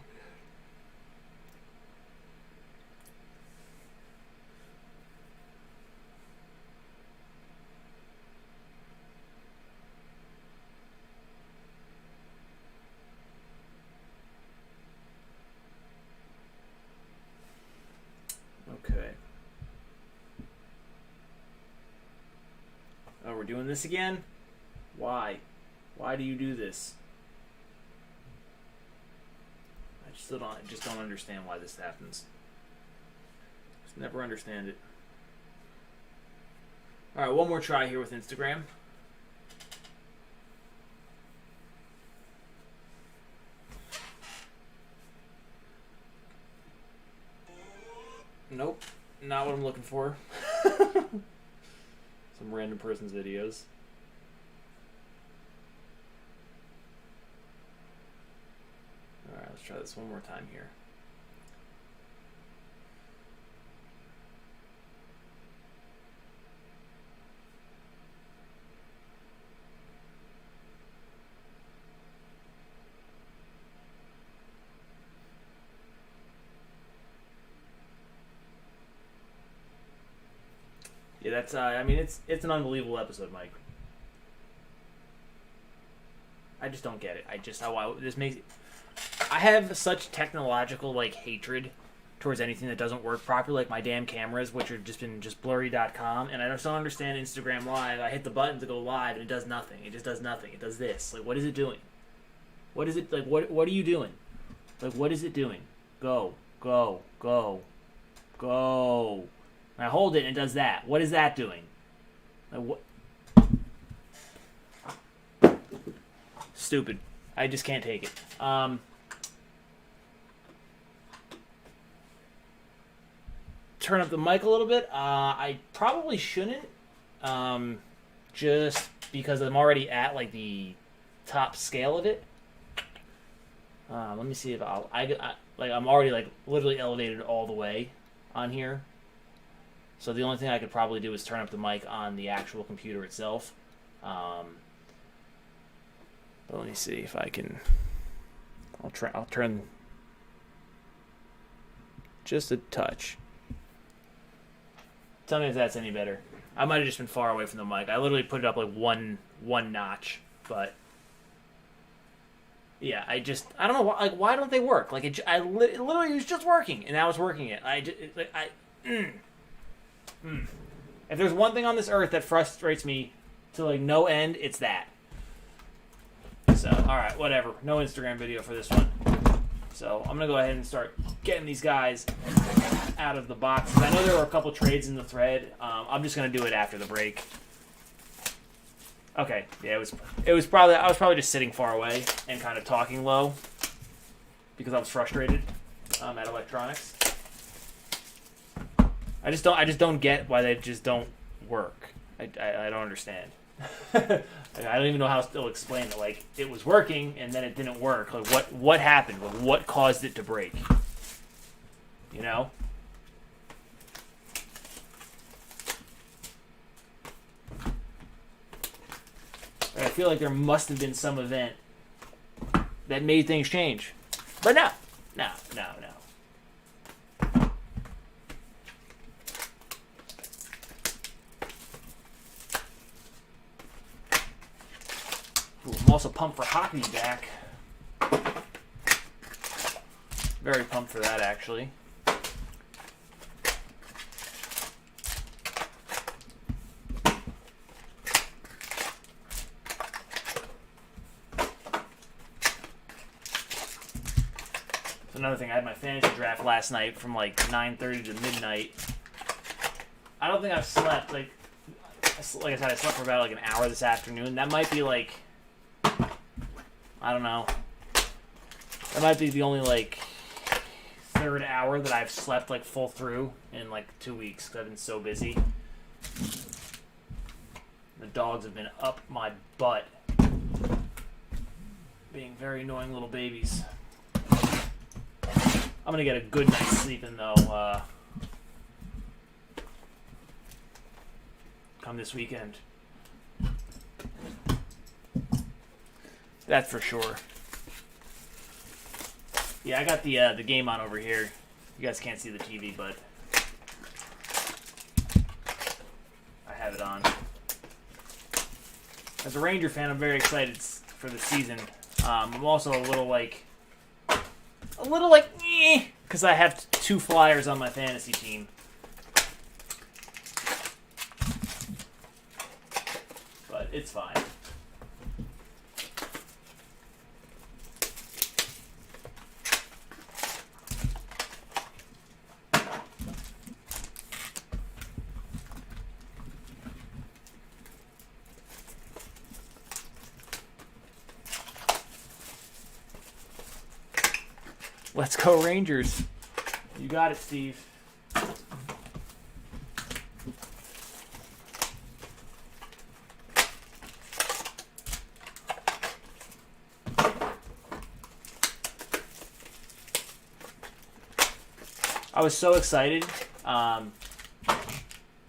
Okay. Oh, we're doing this again? Why? Why do you do this? I just don't understand why this happens. Just never understand it. Alright, one more try here with Instagram. Nope, not what I'm looking for. Some random person's videos. Alright, let's try this one more time here. Yeah, that's, I mean, it's an unbelievable episode, Mike. I just don't get it. I have such technological, like, hatred towards anything that doesn't work properly, like my damn cameras, which have just been blurry.com, and I just don't understand Instagram Live. I hit the button to go live, and it does nothing. It just does nothing. It does this. Like, what is it doing? What is it, like, what are you doing? Like, what is it doing? Go. I hold it and it does that. What is that doing? Like, what? Stupid. I just can't take it. Turn up the mic a little bit. I probably shouldn't. Just because I'm already at like the top scale of it. Let me see if I'm already like literally elevated all the way on here. So the only thing I could probably do is turn up the mic on the actual computer itself. But let me see if I can. I'll turn just a touch. Tell me if that's any better. I might have just been far away from the mic. I literally put it up like one notch, but yeah, I don't know why. Like, why don't they work? Like, it literally was just working, and now it's working. If there's one thing on this earth that frustrates me to like no end, it's that. So, alright, whatever. No Instagram video for this one. So, I'm going to go ahead and start getting these guys out of the boxes. I know there were a couple trades in the thread. I'm just going to do it after the break. Okay, yeah, it was probably, I was probably just sitting far away and kind of talking low because I was frustrated at electronics. I just don't get why they just don't work. I don't understand. I don't even know how to still explain it. Like, it was working and then it didn't work. Like, what happened? What caused it to break? You know? feel like there must have been some event that made things change. But no. Ooh, I'm also pumped for hockey back. Very pumped for that, actually. Another thing, I had my fantasy draft last night from like 9:30 to midnight. I don't think I've slept like I said, I slept for about like an hour this afternoon. That might be like, I don't know. That might be the only like third hour that I've slept like full through in like 2 weeks because I've been so busy. The dogs have been up my butt, being very annoying little babies. I'm going to get a good night's sleeping, though, come this weekend. That's for sure. Yeah, I got the game on over here. You guys can't see the TV, but I have it on. As a Ranger fan, I'm very excited for the season. I'm also a little like, because I have 2 Flyers on my fantasy team. But it's fine. Let's go Rangers. You got it, Steve. I was so excited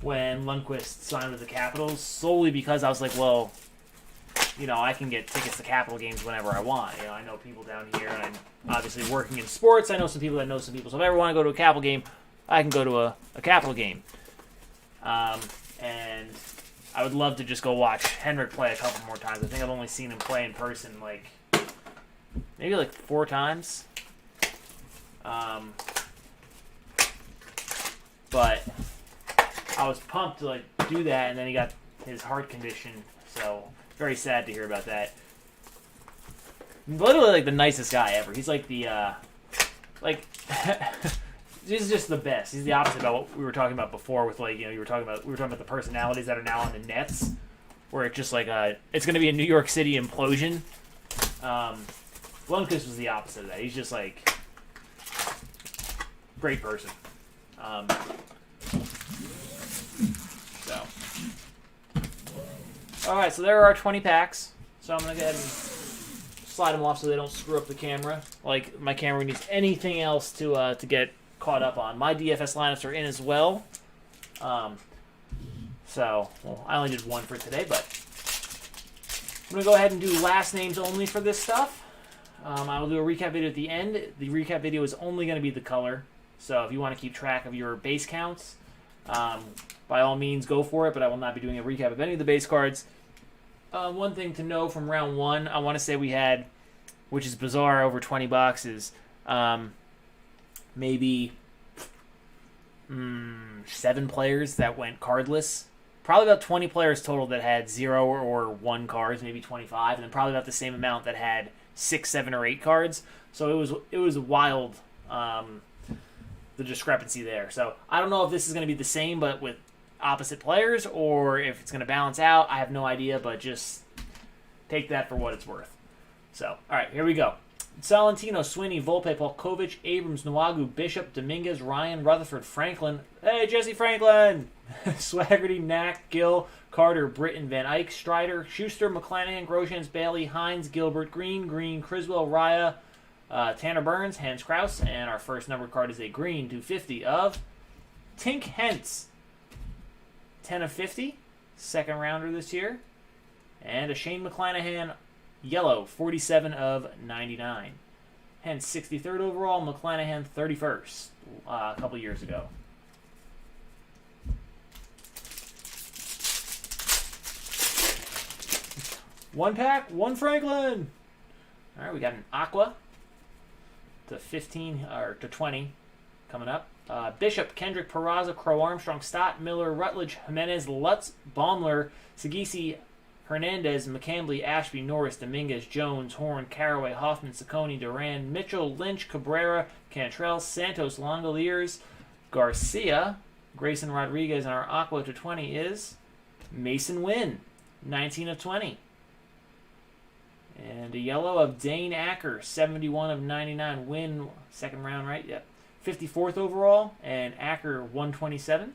when Lundqvist signed with the Capitals, solely because I was like, well, you know, I can get tickets to Capital games whenever I want. You know, I know people down here, and I'm obviously working in sports. I know some people that know some people. So if I ever want to go to a Capital game, I can go to a Capital game. And I would love to just go watch Henrik play a couple more times. I think I've only seen him play in person maybe 4 times. But I was pumped to do that, and then he got his heart condition, so very sad to hear about that. Literally the nicest guy ever. He's he's just the best. He's the opposite about what we were talking about before with we were talking about the personalities that are now on the Nets, where it's just it's going to be a New York City implosion. Lundqvist was the opposite of that. He's just great person. Alright, so there are our 20 packs. So I'm going to go ahead and slide them off so they don't screw up the camera. Like my camera needs anything else to get caught up on. My DFS lineups are in as well. I only did 1 for today, but I'm going to go ahead and do last names only for this stuff. I will do a recap video at the end. The recap video is only going to be the color. So if you want to keep track of your base counts, by all means go for it, but I will not be doing a recap of any of the base cards. One thing to know from round 1, I want to say we had, which is bizarre, over 20 boxes, maybe 7 players that went cardless. Probably about 20 players total that had 0 or 1 cards, maybe 25, and then probably about the same amount that had 6, 7, or 8 cards. So it was wild, the discrepancy there. So I don't know if this is going to be the same, but with opposite players, or if it's going to balance out. I have no idea, but just take that for what it's worth. So, all right, here we go. Salentino, Sweeney, Volpe, Polkovich, Abrams, Nwagu, Bishop, Dominguez, Ryan, Rutherford, Franklin. Hey, Jesse Franklin! Swaggerty, Knack, Gill, Carter, Britton, Van Eyck, Strider, Schuster, McClanahan, Groshans, Bailey, Hines, Gilbert, Green, Criswell, Raya, Tanner Burns, Hans Kraus, and our first numbered card is a green 250 of Tink Hentz. 10 of 50, second rounder this year. And a Shane McClanahan yellow, 47 of 99. Hence 63rd overall, McClanahan 31st a couple years ago. One pack, one Franklin. All right, we got an Aqua to 15 or to 20 coming up. Bishop, Kendrick, Peraza, Crow, Armstrong, Stott, Miller, Rutledge, Jimenez, Lutz, Baumler, Sagisi, Hernandez, McCambly, Ashby, Norris, Dominguez, Jones, Horn, Caraway, Hoffman, Ciccone, Duran, Mitchell, Lynch, Cabrera, Cantrell, Santos, Langoliers, Garcia, Grayson Rodriguez, and our Aqua to 20 is Mason Wynn, 19 of 20. And a yellow of Dane Acker, 71 of 99. Win, second round, right? Yep. 54th overall, and Acker, 127.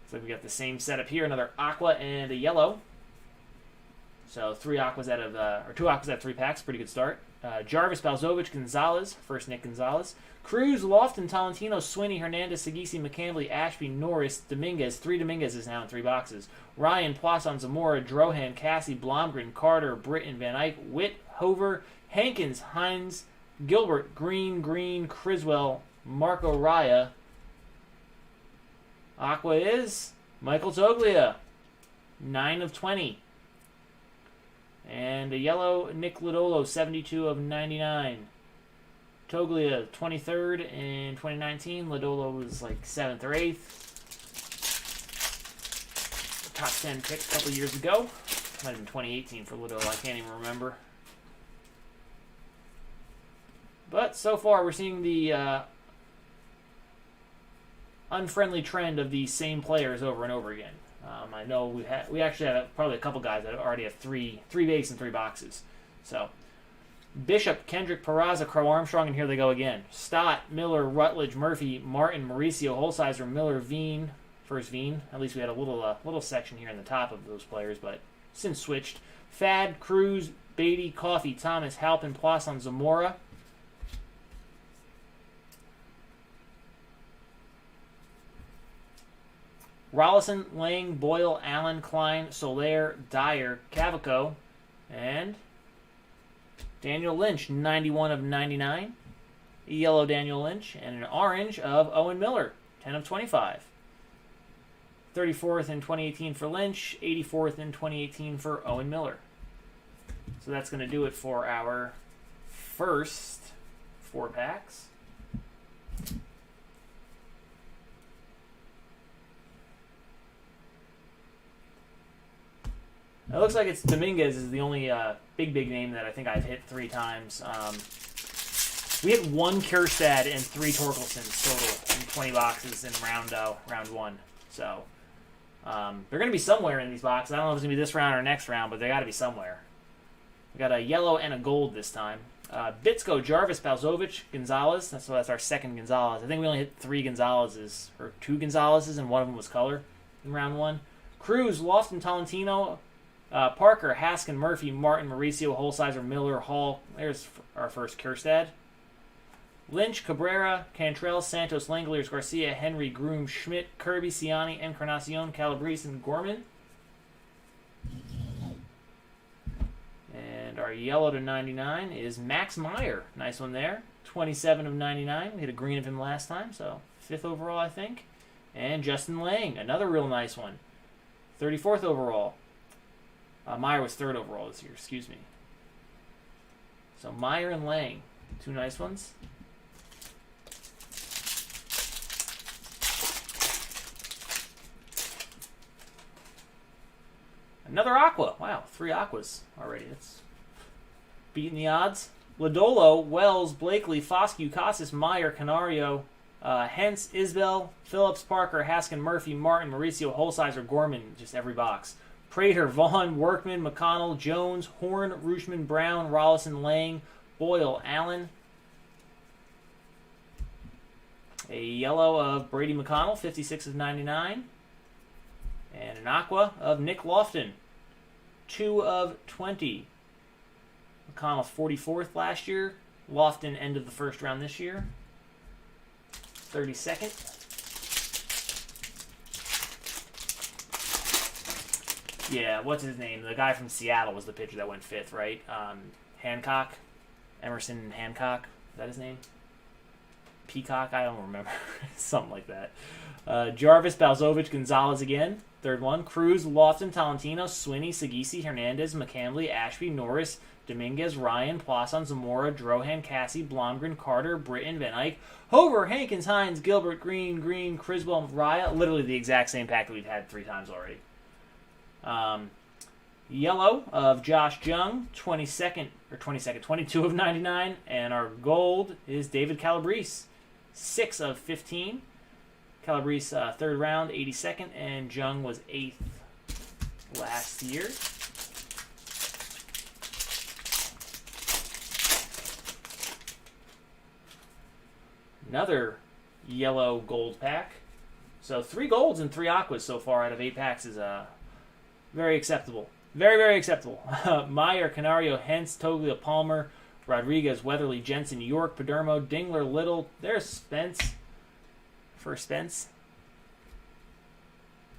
So we got the same setup here, another Aqua and a yellow. So two Aquas out of 3 packs, pretty good start. Jarvis, Balzovich, Gonzalez, first Nick Gonzalez. Cruz, Lofton, Tolentino, Swinney, Hernandez, Sagisi, McCambly, Ashby, Norris, Dominguez. 3 Dominguez's now in 3 boxes. Ryan, Poisson, Zamora, Drohan, Cassie, Blomgren, Carter, Britton, Van Eyck, Witt, Hover, Hankins, Hines, Gilbert, Green, Criswell, Marco Raya. Aqua is Michael Toglia, 9 of 20. And a yellow, Nick Lodolo, 72 of 99. Toglia, 23rd in 2019. Lodolo was like 7th or 8th. Top 10 pick a couple years ago. Might have been 2018 for Lodolo. I can't even remember. But so far, we're seeing the unfriendly trend of these same players over and over again. I know we actually have probably a couple guys that already have three base and 3 boxes. So Bishop, Kendrick, Peraza, Crow, Armstrong, and here they go again. Stott, Miller, Rutledge, Murphy, Martin, Mauricio, Holsizer, Miller, Veen. First Veen. At least we had a little section here in the top of those players, but since switched. Fad, Cruz, Beatty, Coffey, Thomas, Halpin, Poisson, Zamora. Rollison, Lang, Boyle, Allen, Klein, Soler, Dyer, Cavaco, and Daniel Lynch, 91 of 99. A yellow Daniel Lynch, and an orange of Owen Miller, 10 of 25. 34th in 2018 for Lynch, 84th in 2018 for Owen Miller. So that's going to do it for our first 4 packs. It looks like it's Dominguez is the only big name that I think I've hit 3 times. We hit 1 Kjerstad and 3 Torkelsons total in 20 boxes in round 1. So they're going to be somewhere in these boxes. I don't know if it's going to be this round or next round, but they got to be somewhere. We got a yellow and a gold this time. Bitsko, Jarvis, Balzovich, Gonzalez. That's our second Gonzalez. I think we only hit 3 Gonzalez's, or 2 Gonzalez's, and one of them was color in round 1. Cruz, Lofton, Tolentino, Parker, Haskin, Murphy, Martin, Mauricio, Holsizer, Miller, Hall. There's our first Kjerstad. Lynch, Cabrera, Cantrell, Santos, Langoliers, Garcia, Henry, Groom, Schmidt, Kirby, Ciani, Encarnacion, Calabrese, and Gorman. And our yellow to 99 is Max Meyer. Nice one there. 27 of 99. We hit a green of him last time, so 5th overall, I think. And Justin Lang, another real nice one. 34th overall. Meyer was 3rd overall this year, excuse me. So Meyer and Lang, 2 nice ones. Another Aqua. Wow, 3 Aquas already. That's beating the odds. Lodolo, Wells, Blakely, Foscue, Casas, Meyer, Canario, Hentz, Isbell, Phillips, Parker, Haskin, Murphy, Martin, Mauricio, Holsizer, Gorman, just every box. Prater, Vaughn, Workman, McConnell, Jones, Horn, Rushman, Brown, Rollison, Lang, Boyle, Allen. A yellow of Brady McConnell, 56 of 99. And an Aqua of Nick Lofton, 2 of 20. McConnell 44th last year. Lofton end of the first round this year. 32nd. Yeah, what's his name? The guy from Seattle was the pitcher that went 5th, right? Hancock. Emerson Hancock. Is that his name? Peacock? I don't remember. Something like that. Jarvis, Balzovich, Gonzalez again. 3rd one. Cruz, Lofton, Tolentino, Swinney, Sagisi, Hernandez, McCambly, Ashby, Norris, Dominguez, Ryan, Poisson, Zamora, Drohan, Cassie, Blomgren, Carter, Britton, Van Eyck, Hover, Hankins, Hines, Gilbert, Green, Criswell, Raya. Literally the exact same pack that we've had 3 times already. Yellow of Josh Jung, 22 of 99. And our gold is David Calabrese, 6 of 15. Calabrese, 3rd round, 82nd. And Jung was 8th last year. Another yellow gold pack. So 3 golds and 3 aquas so far out of 8 packs is very acceptable. Very, very acceptable. Meyer, Canario, Hentz, Toglia, Palmer, Rodriguez, Weatherly, Jensen, York, Padermo, Dingler, Little. There's Spence. For Spence.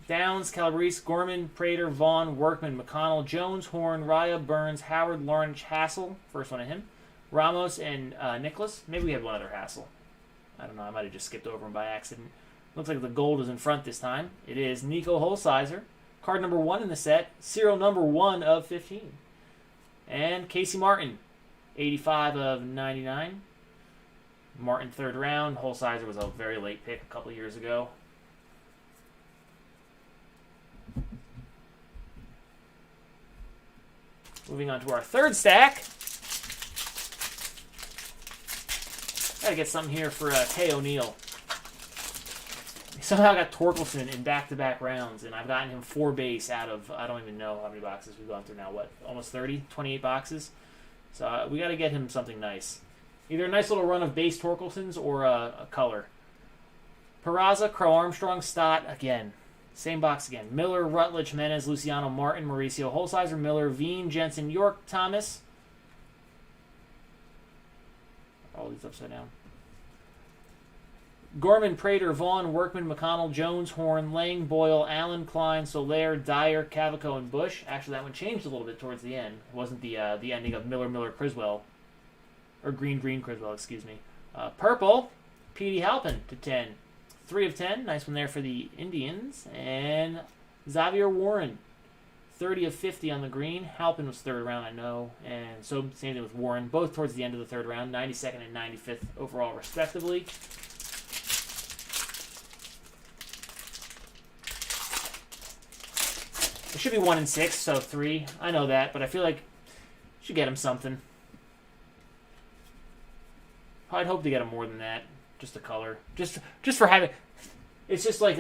Downs, Calabrese, Gorman, Prater, Vaughn, Workman, McConnell, Jones, Horn, Raya, Burns, Howard, Lawrence, Hassel. First one of him. Ramos and Nicholas. Maybe we had one other Hassel. I don't know. I might have just skipped over him by accident. Looks like the gold is in front this time. It is Nico Holsizer. Card number 1 in the set. Serial number 1 of 15. And Casey Martin. 85 of 99. Martin 3rd round. Holsizer was a very late pick a couple years ago. Moving on to our 3rd stack. Gotta get something here for Kay O'Neill. Somehow I got Torkelson in back-to-back rounds, and I've gotten him 4 base out of, I don't even know how many boxes we've gone through now. What, almost 30? 28 boxes? So we got to get him something nice. Either a nice little run of base Torkelsons or a color. Peraza, Crow Armstrong, Stott, again. Same box again. Miller, Rutledge, Jimenez, Luciano, Martin, Mauricio, Holsizer, Miller, Veen, Jensen, York, Thomas. All these upside down. Gorman, Prater, Vaughn, Workman, McConnell, Jones, Horn, Lang, Boyle, Allen, Klein, Soler, Dyer, Cavaco, and Bush. Actually, that one changed a little bit towards the end. It wasn't the ending of Miller, Criswell. Or Green, Criswell, excuse me. Purple, Petey Halpin to 10. 3 of 10. Nice one there for the Indians. And Xavier Warren, 30 of 50 on the green. Halpin was 3rd round, I know. And so same thing with Warren. Both towards the end of the 3rd round. 92nd and 95th overall, respectively. It should be 1 and 6, so 3. I know that, but I feel like I should get him something. I'd hope to get him more than that. Just the color. Just for having... It's just like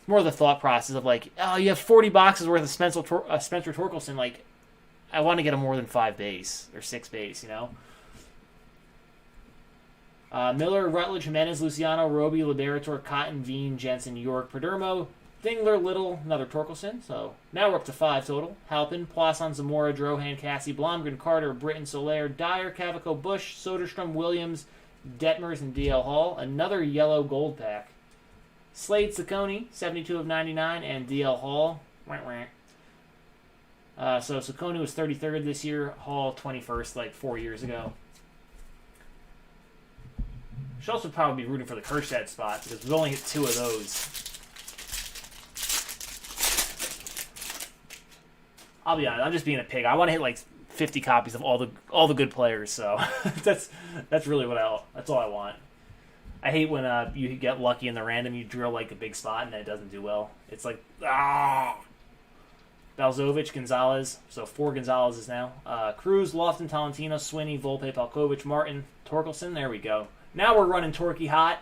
more of the thought process of like, oh, you have 40 boxes worth of Spencer Torkelson. Like, I want to get him more than 5 base or 6 base, you know? Miller, Rutledge, Jimenez, Luciano, Roby, Liberator, Cotton, Veen, Jensen, York, Padermo, Dingler, Little, another Torkelson. So now we're up to 5 total. Halpin, Poisson, Zamora, Drohan, Cassie, Blomgren, Carter, Britton, Soler, Dyer, Cavaco, Bush, Soderstrom, Williams, Detmers, and DL Hall. Another yellow gold pack. Slade Ciccone, 72 of 99, and DL Hall. So Ciccone was 33rd this year. Hall 21st, like 4 years ago. Should also probably be rooting for the Kershad spot because we've only hit 2 of those. I'll be honest, I'm just being a pig. I want to hit like 50 copies of all the good players. So that's really that's all I want. I hate when you get lucky in the random, you drill like a big spot and it doesn't do well. It's like Balzovich, Gonzalez. So 4 Gonzalez's now. Cruz, Lofton, Tolentino, Swinney, Volpe, Palkovich, Martin, Torkelson. There we go. Now we're running Torquay hot.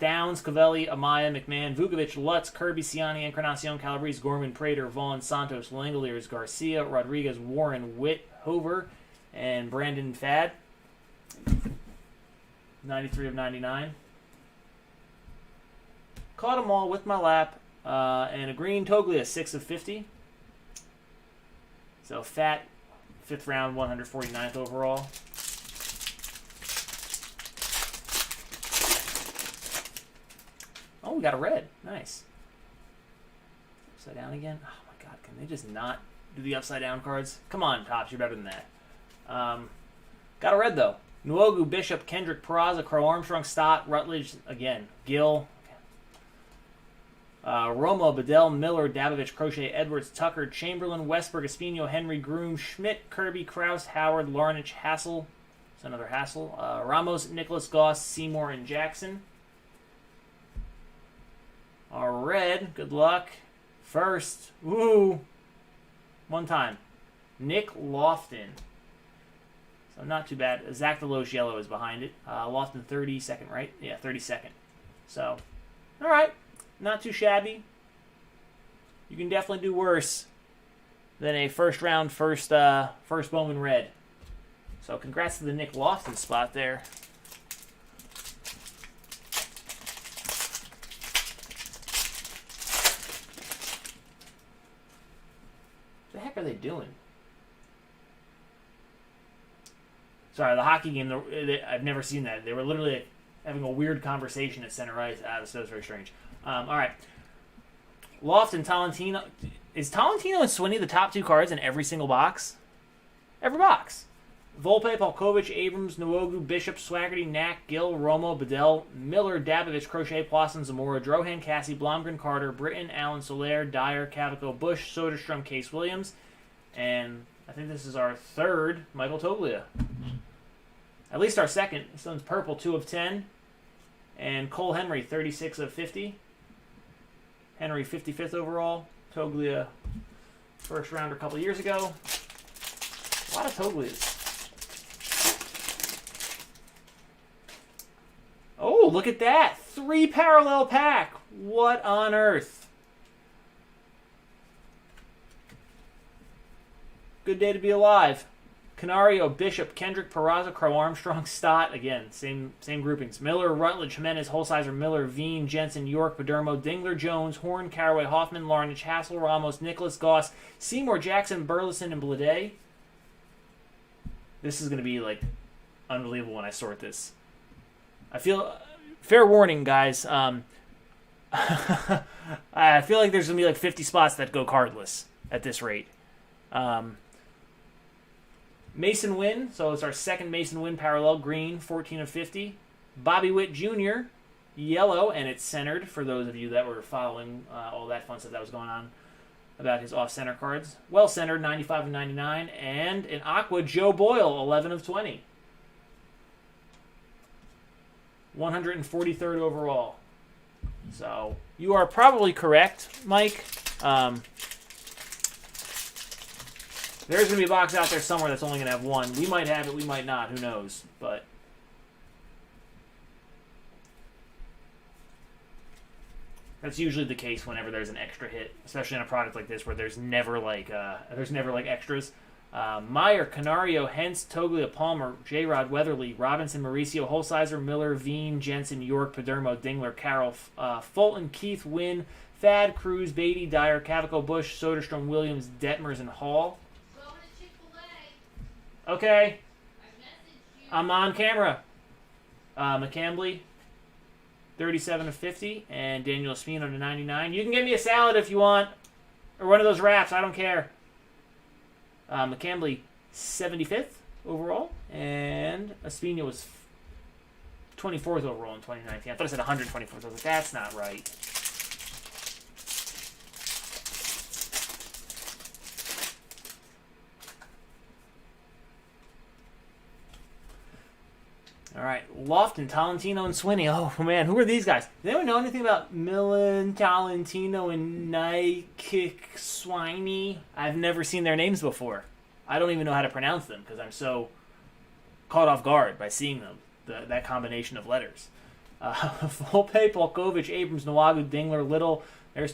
Downs, Cavelli, Amaya, McMahon, Vukovic, Lutz, Kirby, Ciani, Encarnacion, Calabrese, Gorman, Prater, Vaughn, Santos, Langoliers, Garcia, Rodriguez, Warren, Witt, Hover, and Brandon Fad. 93 of 99. Caught them all with my lap. And a green Toglia, 6 of 50. So fat 5th round, 149th overall. Oh, we got a red. Nice. Upside down again. Oh my God, can they just not do the upside down cards? Come on, Topps, you're better than that. Got a red though. Nwogu, Bishop, Kendrick, Peraza, Crow Armstrong, Stott, Rutledge again, Gill, Romo, Bedell, Miller, Dabovich, Crochet, Edwards, Tucker, Chamberlain, Westberg, Espino, Henry, Groom, Schmidt, Kirby, Kraus, Howard, Larnach, Hassel. It's another Hassel. Ramos, Nicholas, Goss, Seymour, and Jackson. Our red, good luck. First, woo, one time. Nick Lofton. So not too bad. Zach Deloche yellow is behind it. Lofton 32nd, right? Yeah, 32nd. So, all right. Not too shabby. You can definitely do worse than a first round, first Bowman red. So congrats to the Nick Lofton spot there. What the heck are they doing? Sorry, the hockey game, I've never seen that. They were literally having a weird conversation at center ice. So was very strange. All right. Lofton, Tolentino. Is Tolentino and Swinney the top 2 cards in every single box? Every box. Volpe, Polkovich, Abrams, Nwogu, Bishop, Swaggerty, Knack, Gill, Romo, Bedell, Miller, Dabovich, Crochet, Plosson, Zamora, Drohan, Cassie, Blomgren, Carter, Britton, Allen, Soler, Dyer, Cavaco, Bush, Soderstrom, Case Williams, and I think this is our 3rd Michael Toglia. At least our 2nd. This one's purple, 2 of 10. And Cole Henry, 36 of 50. Henry, 55th overall. Toglia, first rounder a couple years ago. A lot of Toglias. Oh, look at that. 3 parallel pack. What on earth? Good day to be alive. Canario, Bishop, Kendrick, Peraza, Crow Armstrong, Stott. Again, same groupings. Miller, Rutledge, Jimenez, Holsizer, Miller, Veen, Jensen, York, Padermo, Dingler, Jones, Horn, Caraway, Hoffman, Larnach, Hassel, Ramos, Nicholas, Goss, Seymour, Jackson, Burleson, and Blade. This is going to be, like, unbelievable when I sort this. I feel... Fair warning, guys. I feel like there's going to be, like, 50 spots that go cardless at this rate. Mason Wynn, so it's our 2nd Mason Wynn parallel, green, 14 of 50. Bobby Witt Jr., yellow, and it's centered for those of you that were following all that fun stuff that was going on about his off-center cards. Well centered, 95 of 99. And an aqua, Joe Boyle, 11 of 20. 143rd overall. So you are probably correct, Mike. There's going to be a box out there somewhere that's only going to have 1. We might have it, we might not. Who knows? But that's usually the case whenever there's an extra hit, especially in a product like this where there's never like extras. Meyer, Canario, Hentz, Toglia, Palmer, J-Rod, Weatherly, Robinson, Mauricio, Holsizer, Miller, Veen, Jensen, York, Padermo, Dingler, Carroll, Fulton, Keith, Wynn, Thad, Cruz, Beatty, Dyer, Cavaco, Bush, Soderstrom, Williams, Detmers, and Hall. Okay. I'm on camera. McCambly, 37 of 50, and Daniel Espino to 99. You can get me a salad if you want, or one of those wraps. I don't care. McCambly, 75th overall, and Espino was 24th overall in 2019. I thought I said 124th. I was like, that's not right. All right, Lofton, Tolentino, and Swinney. Oh, man, who are these guys? Does anyone know anything about Millen, Tolentino, and Nike Swiney? I've never seen their names before. I don't even know how to pronounce them because I'm so caught off guard by seeing them, that combination of letters. Volpe, Polkovich, Abrams, Nwogu, Dingler, Little. There's